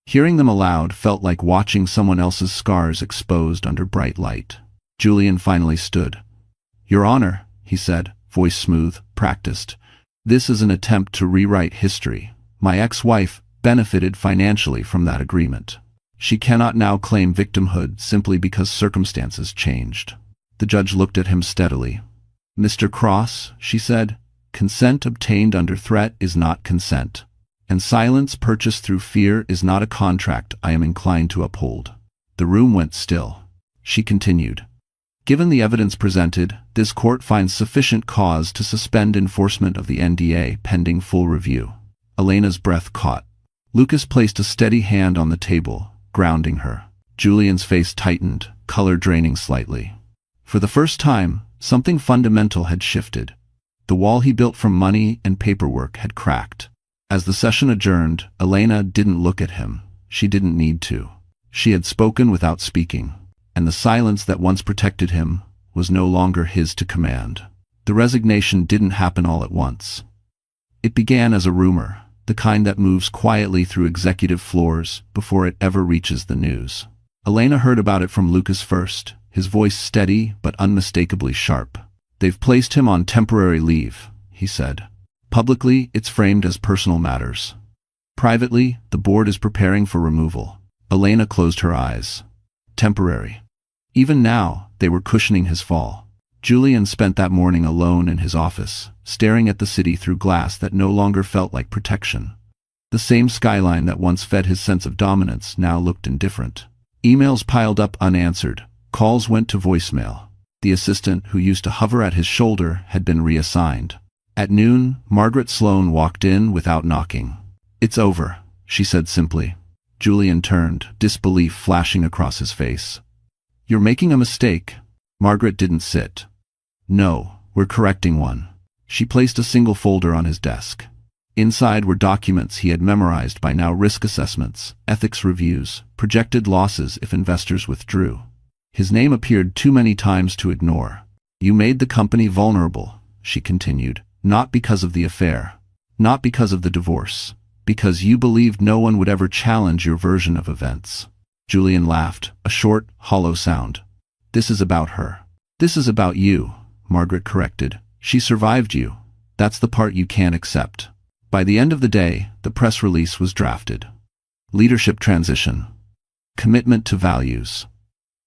Hearing them aloud felt like watching someone else's scars exposed under bright light. Julian finally stood. Your Honor, he said, voice smooth, practiced. This is an attempt to rewrite history. My ex-wife benefited financially from that agreement. She cannot now claim victimhood simply because circumstances changed. The judge looked at him steadily. Mr. Cross, she said, consent obtained under threat is not consent. And silence purchased through fear is not a contract I am inclined to uphold. The room went still. She continued. Given the evidence presented, this court finds sufficient cause to suspend enforcement of the NDA pending full review. Elena's breath caught. Lucas placed a steady hand on the table, grounding her. Julian's face tightened, color draining slightly. For the first time, something fundamental had shifted. The wall he built from money and paperwork had cracked. As the session adjourned, Elena didn't look at him. She didn't need to. She had spoken without speaking, and the silence that once protected him was no longer his to command. The resignation didn't happen all at once. It began as a rumor, the kind that moves quietly through executive floors before it ever reaches the news. Elena heard about it from Lucas first, his voice steady but unmistakably sharp. They've placed him on temporary leave, he said. Publicly, it's framed as personal matters. Privately, the board is preparing for removal. Elena closed her eyes. Temporary. Even now, they were cushioning his fall. Julian spent that morning alone in his office, staring at the city through glass that no longer felt like protection. The same skyline that once fed his sense of dominance now looked indifferent. Emails piled up unanswered. Calls went to voicemail. The assistant who used to hover at his shoulder had been reassigned. At noon, Margaret Sloane walked in without knocking. It's over, she said simply. Julian turned, disbelief flashing across his face. You're making a mistake. Margaret didn't sit. No, we're correcting one. She placed a single folder on his desk. Inside were documents he had memorized by now: risk assessments, ethics reviews, projected losses if investors withdrew. His name appeared too many times to ignore. You made the company vulnerable, she continued, not because of the affair, not because of the divorce, because you believed no one would ever challenge your version of events. Julian laughed, a short, hollow sound. This is about her. This is about you, Margaret corrected. She survived you. That's the part you can't accept. By the end of the day, the press release was drafted. Leadership transition. Commitment to values.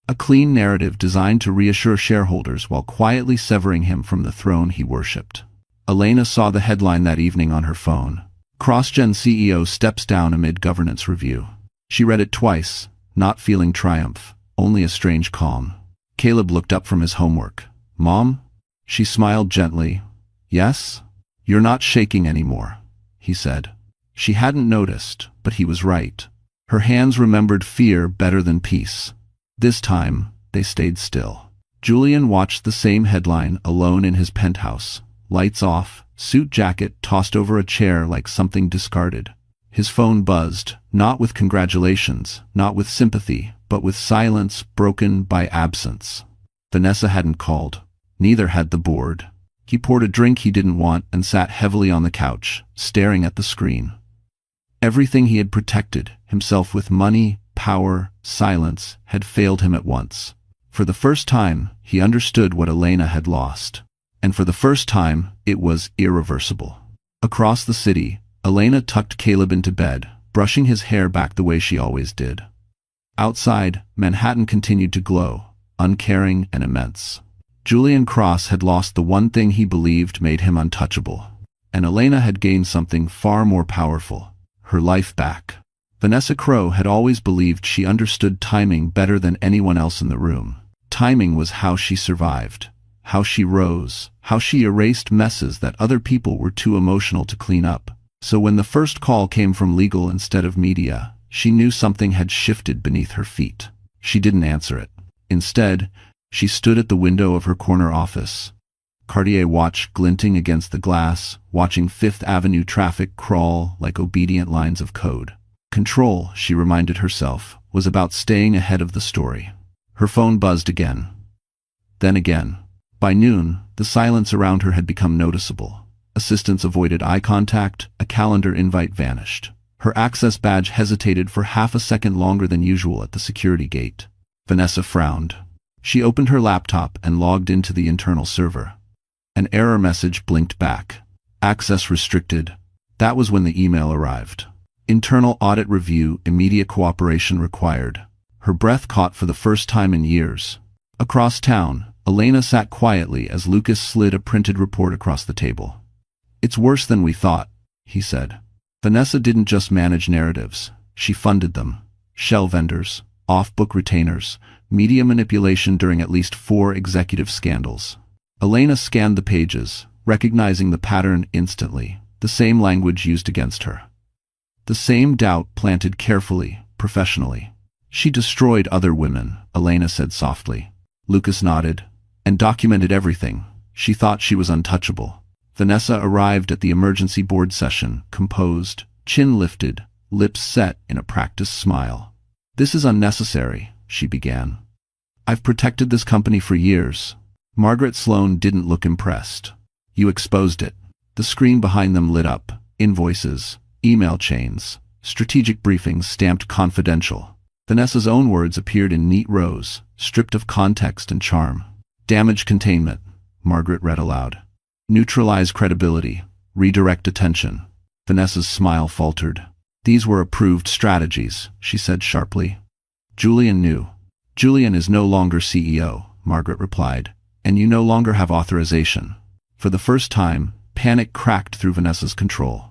A clean narrative designed to reassure shareholders while quietly severing him from the throne he worshipped. Elena saw the headline that evening on her phone. CrossGen CEO steps down amid governance review. She read it twice, not feeling triumph, only a strange calm. Caleb looked up from his homework. "Mom?" She smiled gently. "Yes? You're not shaking anymore," he said. She hadn't noticed, but he was right. Her hands remembered fear better than peace. This time, they stayed still. Julian watched the same headline alone in his penthouse. Lights off, suit jacket tossed over a chair like something discarded. His phone buzzed, not with congratulations, not with sympathy, but with silence broken by absence. Vanessa hadn't called. Neither had the board. He poured a drink he didn't want and sat heavily on the couch, staring at the screen. Everything he had protected, himself with money, power, silence, had failed him at once. For the first time, he understood what Elena had lost. And for the first time, it was irreversible. Across the city, Elena tucked Caleb into bed, brushing his hair back the way she always did. Outside, Manhattan continued to glow, uncaring and immense. Julian Cross had lost the one thing he believed made him untouchable. And Elena had gained something far more powerful, her life back. Vanessa Crowe had always believed she understood timing better than anyone else in the room. Timing was how she survived, how she rose, how she erased messes that other people were too emotional to clean up. So when the first call came from legal instead of media, she knew something had shifted beneath her feet. She didn't answer it. Instead, she stood at the window of her corner office. Cartier watch glinting against the glass, watching Fifth Avenue traffic crawl like obedient lines of code. Control, she reminded herself, was about staying ahead of the story. Her phone buzzed again. Then again. By noon, the silence around her had become noticeable. Assistants avoided eye contact, a calendar invite vanished. Her access badge hesitated for half a second longer than usual at the security gate. Vanessa frowned. She opened her laptop and logged into the internal server. An error message blinked back. Access restricted. That was when the email arrived. Internal audit review, immediate cooperation required. Her breath caught for the first time in years. Across town, Elena sat quietly as Lucas slid a printed report across the table. "It's worse than we thought," he said. Vanessa didn't just manage narratives. She funded them. Shell vendors, off-book retainers, media manipulation during at least 4 executive scandals. Elena scanned the pages, recognizing the pattern instantly, the same language used against her. The same doubt planted carefully, professionally. "She destroyed other women," Elena said softly. Lucas nodded. "And documented everything. She thought she was untouchable." Vanessa arrived at the emergency board session, composed, chin lifted, lips set in a practiced smile. "This is unnecessary," she began. "I've protected this company for years." Margaret Sloan didn't look impressed. "You exposed it." The screen behind them lit up. Invoices, email chains, strategic briefings stamped confidential. Vanessa's own words appeared in neat rows, stripped of context and charm. "Damage containment," Margaret read aloud. "Neutralize credibility. Redirect attention." Vanessa's smile faltered. "These were approved strategies," she said sharply. Julian knew. "Julian is no longer CEO," Margaret replied, "and you no longer have authorization." For the first time, panic cracked through Vanessa's control.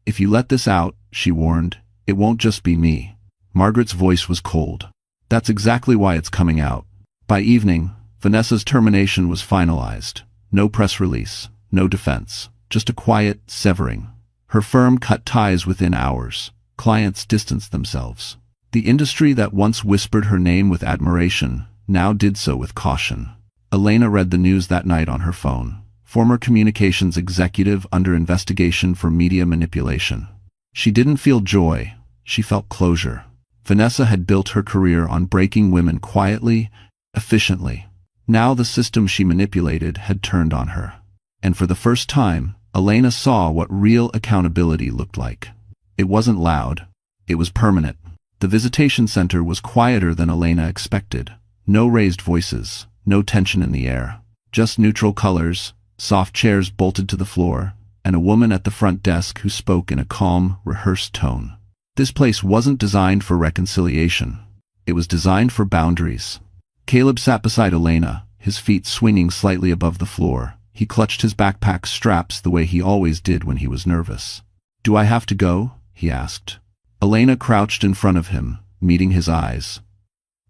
"If you let this out," she warned, "it won't just be me." Margaret's voice was cold. "That's exactly why it's coming out." By evening, Vanessa's termination was finalized. No press release, no defense, just a quiet severing. Her firm cut ties within hours. Clients distanced themselves. The industry that once whispered her name with admiration now did so with caution. Elena read the news that night on her phone. Former communications executive under investigation for media manipulation. She didn't feel joy, she felt closure. Vanessa had built her career on breaking women quietly, efficiently. Now the system she manipulated had turned on her. And for the first time, Elena saw what real accountability looked like. It wasn't loud. It was permanent. The visitation center was quieter than Elena expected. No raised voices, no tension in the air. Just neutral colors, soft chairs bolted to the floor, and a woman at the front desk who spoke in a calm, rehearsed tone. This place wasn't designed for reconciliation. It was designed for boundaries. Caleb sat beside Elena, his feet swinging slightly above the floor. He clutched his backpack straps the way he always did when he was nervous. Do I have to go? He asked. Elena crouched in front of him, meeting his eyes.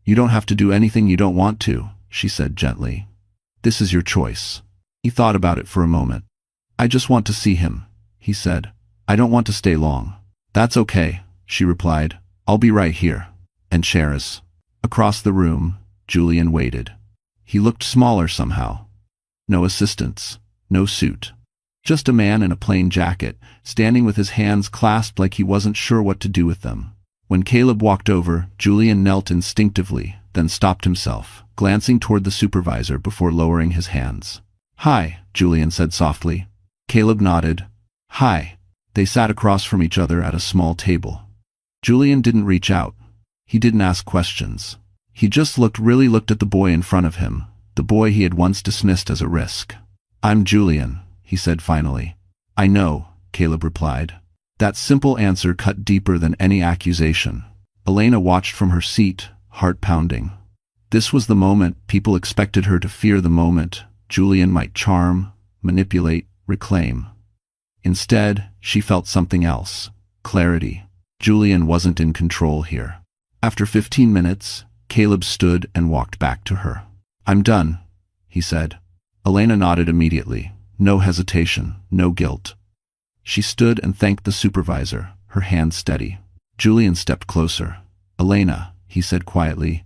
You don't have to do anything you don't want to, she said gently. This is your choice. He thought about it for a moment. I just want to see him, he said. I don't want to stay long. That's okay, she replied. I'll be right here. And chairs. Across the room, Julian waited. He looked smaller somehow. No assistants, no suit. Just a man in a plain jacket, standing with his hands clasped like he wasn't sure what to do with them. When Caleb walked over, Julian knelt instinctively, then stopped himself, glancing toward the supervisor before lowering his hands. Hi, Julian said softly. Caleb nodded. Hi. They sat across from each other at a small table. Julian didn't reach out. He didn't ask questions. He just really looked at the boy in front of him, the boy he had once dismissed as a risk. I'm Julian, he said finally. I know, Caleb replied. That simple answer cut deeper than any accusation. Elena watched from her seat, heart pounding. This was the moment people expected her to fear, the moment Julian might charm, manipulate, reclaim. Instead, she felt something else. Clarity. Julian wasn't in control here. After 15 minutes, Caleb stood and walked back to her. I'm done, he said. Elena nodded immediately. No hesitation, no guilt. She stood and thanked the supervisor, her hand steady. Julian stepped closer. Elena, he said quietly,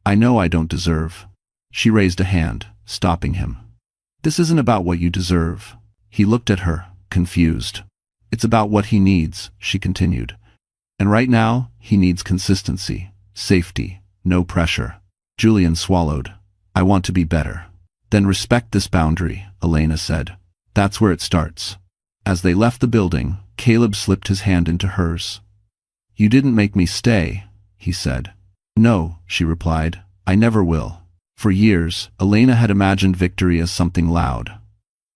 I know I don't deserve. She raised a hand, stopping him. This isn't about what you deserve. He looked at her, confused. It's about what he needs, she continued. And right now, he needs consistency, safety, no pressure. Julian swallowed. I want to be better. Then respect this boundary, Elena said. That's where it starts. As they left the building, Caleb slipped his hand into hers. You didn't make me stay, he said. No, she replied. I never will. For years, Elena had imagined victory as something loud.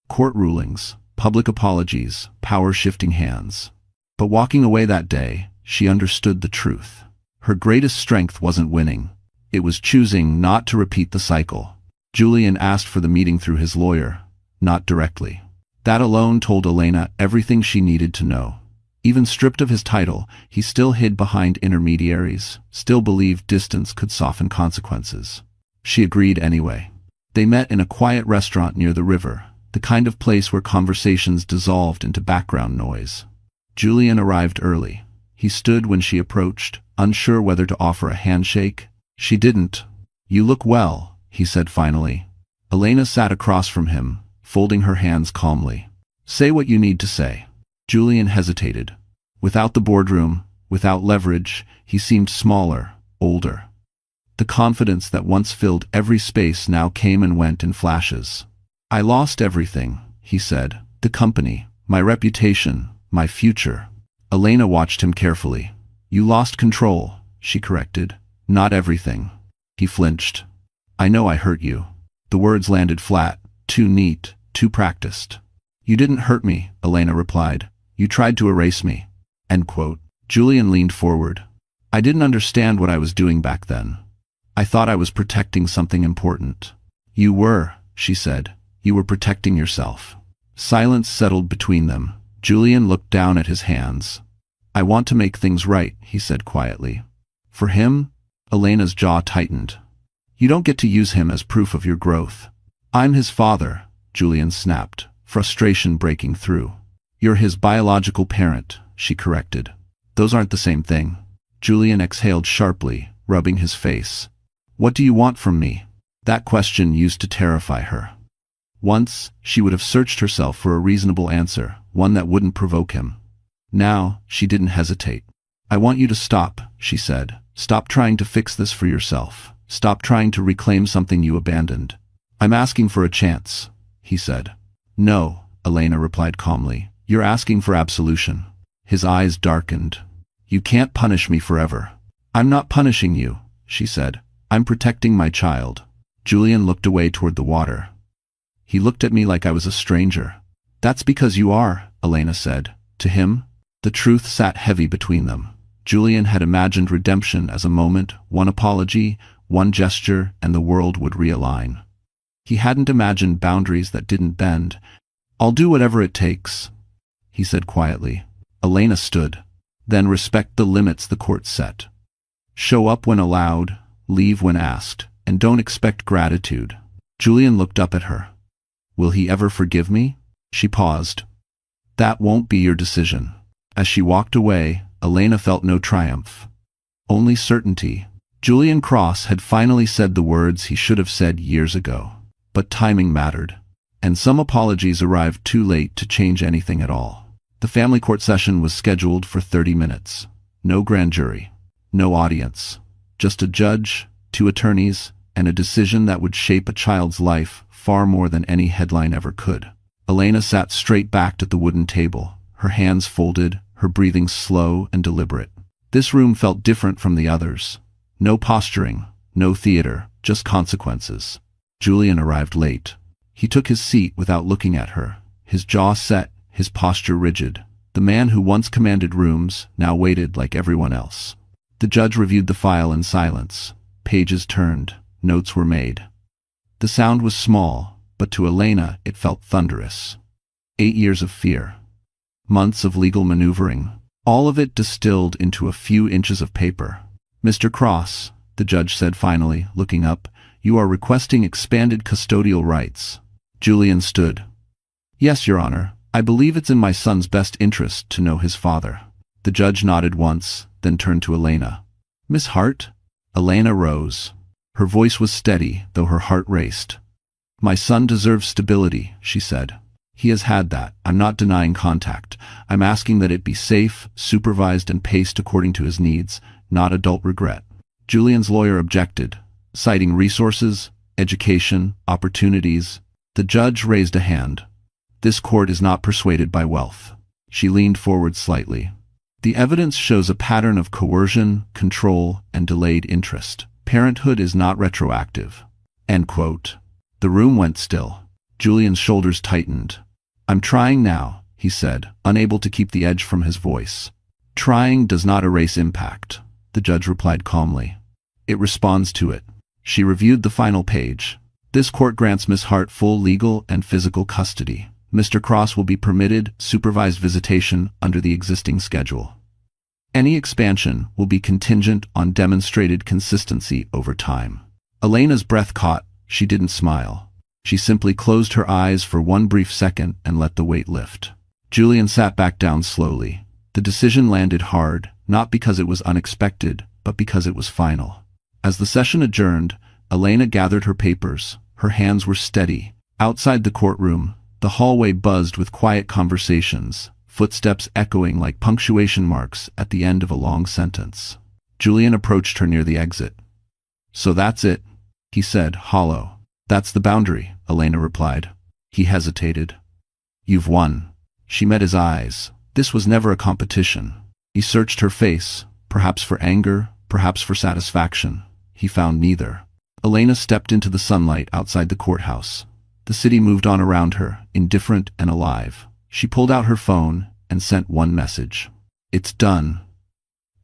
Court rulings, public apologies, power-shifting hands. But walking away that day, she understood the truth. Her greatest strength wasn't winning. It was choosing not to repeat the cycle. Julian asked for the meeting through his lawyer, not directly. That alone told Elena everything she needed to know. Even stripped of his title, he still hid behind intermediaries, still believed distance could soften consequences. She agreed anyway. They met in a quiet restaurant near the river, the kind of place where conversations dissolved into background noise. Julian arrived early. He stood when she approached, unsure whether to offer a handshake. She didn't. You look well, he said finally. Elena sat across from him, folding her hands calmly. Say what you need to say. Julian hesitated. Without the boardroom, without leverage, he seemed smaller, older. The confidence that once filled every space now came and went in flashes. I lost everything, he said. The company, my reputation, my future. Elena watched him carefully. You lost control, she corrected. Not everything. He flinched. I know I hurt you. The words landed flat, too neat, too practiced. You didn't hurt me, Elena replied. You tried to erase me. End quote. Julian leaned forward. I didn't understand what I was doing back then. I thought I was protecting something important. You were, she said. You were protecting yourself. Silence settled between them. Julian looked down at his hands. I want to make things right, he said quietly. For him? Elena's jaw tightened. You don't get to use him as proof of your growth. I'm his father, Julian snapped, frustration breaking through. You're his biological parent, she corrected. Those aren't the same thing. Julian exhaled sharply, rubbing his face. What do you want from me? That question used to terrify her. Once, she would have searched herself for a reasonable answer, one that wouldn't provoke him. Now, she didn't hesitate. I want you to stop, she said. Stop trying to fix this for yourself. Stop trying to reclaim something you abandoned. I'm asking for a chance, he said. No, Elena replied calmly. You're asking for absolution. His eyes darkened. You can't punish me forever. I'm not punishing you, she said. I'm protecting my child. Julian looked away toward the water. He looked at me like I was a stranger. That's because you are, Elena said. To him, the truth sat heavy between them. Julian had imagined redemption as a moment, one apology, one gesture, and the world would realign. He hadn't imagined boundaries that didn't bend. I'll do whatever it takes, he said quietly. Elena stood. Then respect the limits the court set. Show up when allowed, leave when asked, and don't expect gratitude. Julian looked up at her. Will he ever forgive me? She paused. That won't be your decision. As she walked away, Elena felt no triumph. Only certainty. Julian Cross had finally said the words he should have said years ago. But timing mattered. And some apologies arrived too late to change anything at all. The family court session was scheduled for 30 minutes. No grand jury. No audience. Just a judge, 2 attorneys, and a decision that would shape a child's life far more than any headline ever could. Elena sat straight backed at the wooden table, her hands folded, her breathing slow and deliberate. This room felt different from the others. No posturing, no theater, just consequences. Julian arrived late. He took his seat without looking at her, his jaw set, his posture rigid. The man who once commanded rooms now waited like everyone else. The judge reviewed the file in silence. Pages turned, notes were made. The sound was small, but to Elena it felt thunderous. 8 years of fear. Months of legal maneuvering. All of it distilled into a few inches of paper. Mr. Cross, the judge said finally, looking up, you are requesting expanded custodial rights. Julian stood. Yes, Your Honor. I believe it's in my son's best interest to know his father. The judge nodded once, then turned to Elena. Miss Hart? Elena rose. Her voice was steady, though her heart raced. My son deserves stability, she said. He has had that. I'm not denying contact. I'm asking that it be safe, supervised, and paced according to his needs, not adult regret. Julian's lawyer objected, citing resources, education, opportunities. The judge raised a hand. This court is not persuaded by wealth. She leaned forward slightly. The evidence shows a pattern of coercion, control, and delayed interest. Parenthood is not retroactive. End quote. The room went still. Julian's shoulders tightened. I'm trying now, he said, unable to keep the edge from his voice. Trying does not erase impact, the judge replied calmly. It responds to it. She reviewed the final page. This court grants Miss Hart full legal and physical custody. Mr. Cross will be permitted supervised visitation under the existing schedule. Any expansion will be contingent on demonstrated consistency over time. Elena's breath caught. She didn't smile. She simply closed her eyes for one brief second and let the weight lift. Julian sat back down slowly. The decision landed hard, not because it was unexpected, but because it was final. As the session adjourned, Elena gathered her papers. Her hands were steady. Outside the courtroom, the hallway buzzed with quiet conversations, footsteps echoing like punctuation marks at the end of a long sentence. Julian approached her near the exit. So that's it, he said, hollow. That's the boundary, Elena replied. He hesitated. You've won. She met his eyes. This was never a competition. He searched her face, perhaps for anger, perhaps for satisfaction. He found neither. Elena stepped into the sunlight outside the courthouse. The city moved on around her, indifferent and alive. She pulled out her phone and sent one message. It's done.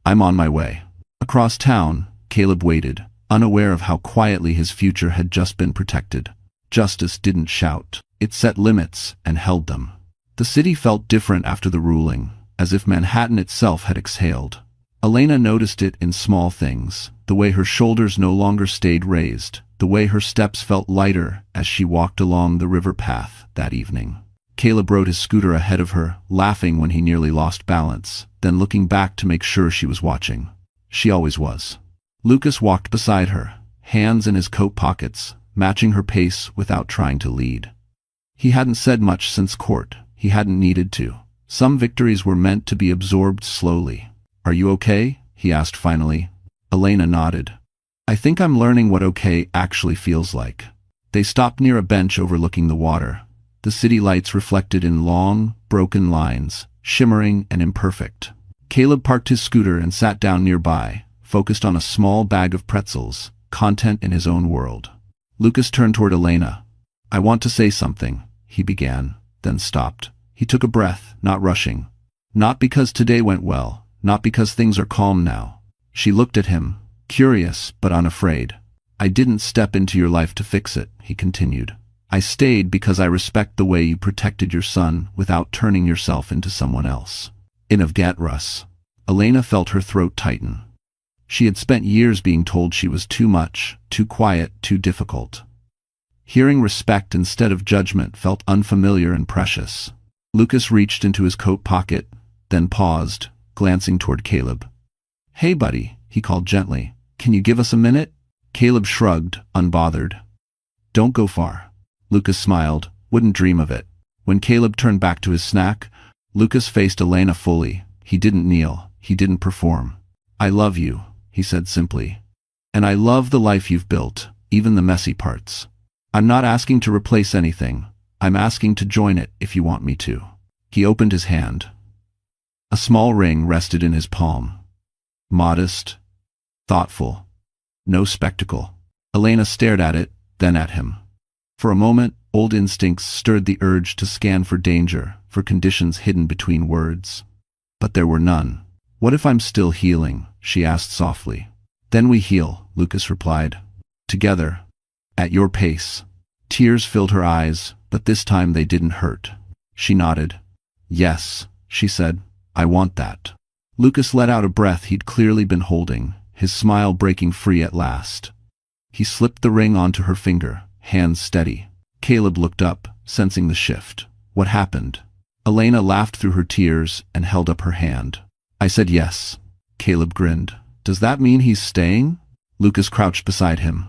I'm on my way. Across town, Caleb waited, unaware of how quietly his future had just been protected. Justice didn't shout. It set limits and held them. The city felt different after the ruling, as if Manhattan itself had exhaled. Elena noticed it in small things, the way her shoulders no longer stayed raised, the way her steps felt lighter as she walked along the river path that evening. Caleb rode his scooter ahead of her, laughing when he nearly lost balance, then looking back to make sure she was watching. She always was. Lucas walked beside her, hands in his coat pockets, matching her pace without trying to lead. He hadn't said much since court. He hadn't needed to. Some victories were meant to be absorbed slowly. Are you okay? He asked finally. Elena nodded. I think I'm learning what okay actually feels like. They stopped near a bench overlooking the water. The city lights reflected in long, broken lines, shimmering and imperfect. Caleb parked his scooter and sat down nearby, focused on a small bag of pretzels, content in his own world. Lucas turned toward Elena. I want to say something, he began, then stopped. He took a breath, not rushing. Not because today went well, not because things are calm now. She looked at him, curious but unafraid. I didn't step into your life to fix it, he continued. I stayed because I respect the way you protected your son without turning yourself into someone else. In Rus. Elena felt her throat tighten. She had spent years being told she was too much, too quiet, too difficult. Hearing respect instead of judgment felt unfamiliar and precious. Lucas reached into his coat pocket, then paused, glancing toward Caleb. "Hey buddy," he called gently. "Can you give us a minute?" Caleb shrugged, unbothered. "Don't go far." Lucas smiled. "Wouldn't dream of it." When Caleb turned back to his snack, Lucas faced Elena fully. He didn't kneel. He didn't perform. "I love you," he said simply. "And I love the life you've built, even the messy parts. I'm not asking to replace anything. I'm asking to join it if you want me to." He opened his hand. A small ring rested in his palm. Modest, thoughtful, no spectacle. Elena stared at it, then at him. For a moment, old instincts stirred the urge to scan for danger, for conditions hidden between words. But there were none. "What if I'm still healing?" she asked softly. "Then we heal," Lucas replied. "Together. At your pace." Tears filled her eyes, but this time they didn't hurt. She nodded. "Yes," she said. "I want that." Lucas let out a breath he'd clearly been holding, his smile breaking free at last. He slipped the ring onto her finger, hands steady. Caleb looked up, sensing the shift. "What happened?" Elena laughed through her tears and held up her hand. "I said yes." Caleb grinned. "Does that mean he's staying?" Lucas crouched beside him.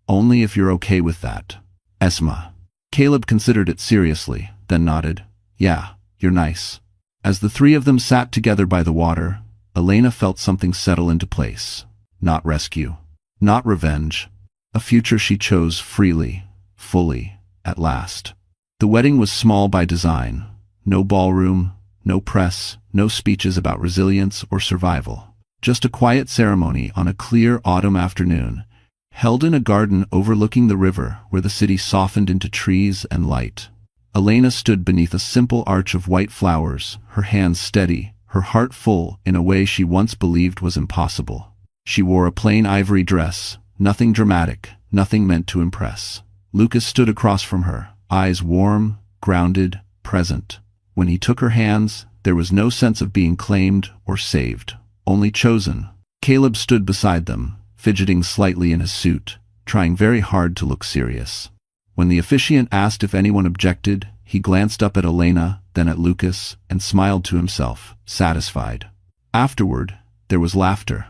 "Only if you're okay with that." "Esma." Caleb considered it seriously, then nodded. "Yeah, you're nice." As the three of them sat together by the water, Elena felt something settle into place. Not rescue. Not revenge. A future she chose freely, fully, at last. The wedding was small by design. No ballroom, no press, no speeches about resilience or survival. Just a quiet ceremony on a clear autumn afternoon, held in a garden overlooking the river where the city softened into trees and light. Elena stood beneath a simple arch of white flowers, her hands steady, her heart full in a way she once believed was impossible. She wore a plain ivory dress, nothing dramatic, nothing meant to impress. Lucas stood across from her, eyes warm, grounded, present. When he took her hands, there was no sense of being claimed or saved, only chosen. Caleb stood beside them, fidgeting slightly in his suit, trying very hard to look serious. When the officiant asked if anyone objected, he glanced up at Elena, then at Lucas, and smiled to himself, satisfied. Afterward, there was laughter.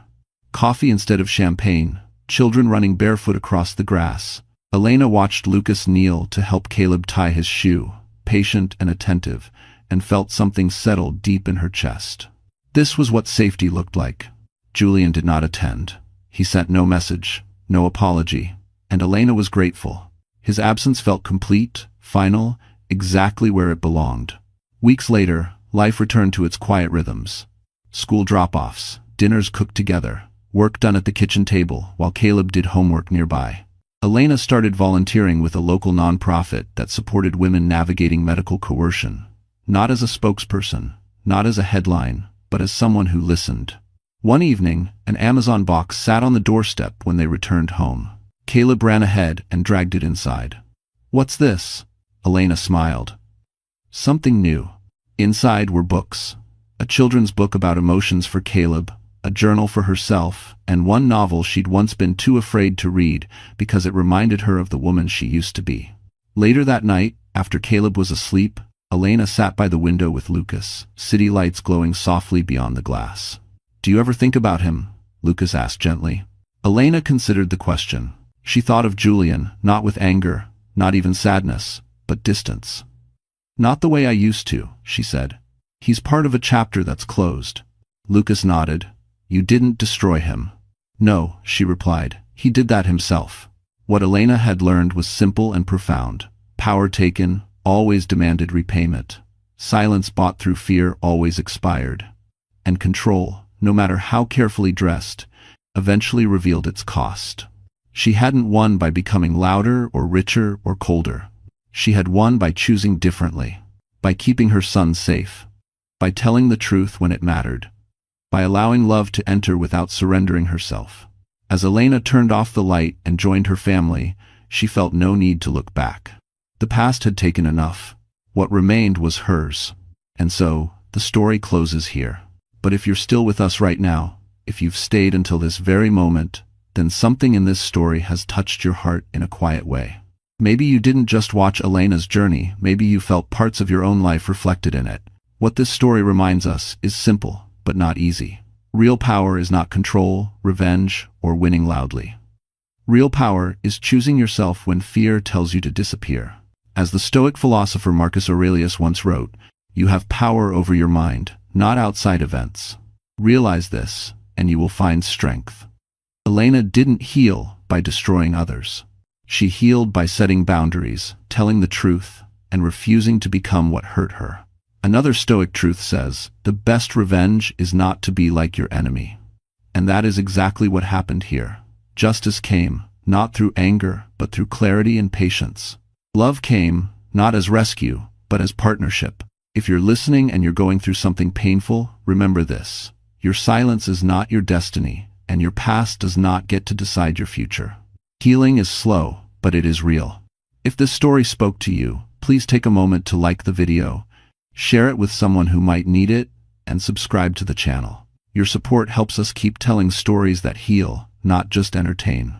Coffee instead of champagne, children running barefoot across the grass. Elena watched Lucas kneel to help Caleb tie his shoe, patient and attentive, and felt something settle deep in her chest. This was what safety looked like. Julian did not attend. He sent no message, no apology, and Elena was grateful. His absence felt complete, final, exactly where it belonged. Weeks later, life returned to its quiet rhythms. School drop-offs, dinners cooked together, work done at the kitchen table while Caleb did homework nearby. Elena started volunteering with a local nonprofit that supported women navigating medical coercion. Not as a spokesperson, not as a headline, but as someone who listened. One evening, an Amazon box sat on the doorstep when they returned home. Caleb ran ahead and dragged it inside. "What's this?" Elena smiled. "Something new." Inside were books. A children's book about emotions for Caleb, a journal for herself, and one novel she'd once been too afraid to read because it reminded her of the woman she used to be. Later that night, after Caleb was asleep, Elena sat by the window with Lucas, city lights glowing softly beyond the glass. "Do you ever think about him?" Lucas asked gently. Elena considered the question. She thought of Julian, not with anger, not even sadness, but distance. "Not the way I used to," she said. "He's part of a chapter that's closed." Lucas nodded. "You didn't destroy him." "No," she replied. "He did that himself." What Elena had learned was simple and profound. Power taken always demanded repayment. Silence bought through fear always expired. And control, no matter how carefully dressed, eventually revealed its cost. She hadn't won by becoming louder or richer or colder. She had won by choosing differently, by keeping her son safe, by telling the truth when it mattered, by allowing love to enter without surrendering herself. As Elena turned off the light and joined her family, she felt no need to look back. The past had taken enough. What remained was hers. And so, the story closes here. But if you're still with us right now, if you've stayed until this very moment, then something in this story has touched your heart in a quiet way. Maybe you didn't just watch Elena's journey, maybe you felt parts of your own life reflected in it. What this story reminds us is simple, but not easy. Real power is not control, revenge, or winning loudly. Real power is choosing yourself when fear tells you to disappear. As the Stoic philosopher Marcus Aurelius once wrote, "You have power over your mind, not outside events." Realize this, and you will find strength. Elena didn't heal by destroying others. She healed by setting boundaries, telling the truth, and refusing to become what hurt her. Another Stoic truth says, the best revenge is not to be like your enemy. And that is exactly what happened here. Justice came, not through anger, but through clarity and patience. Love came, not as rescue, but as partnership. If you're listening and you're going through something painful, remember this. Your silence is not your destiny, and your past does not get to decide your future. Healing is slow, but it is real. If this story spoke to you, please take a moment to like the video, share it with someone who might need it, and subscribe to the channel. Your support helps us keep telling stories that heal, not just entertain.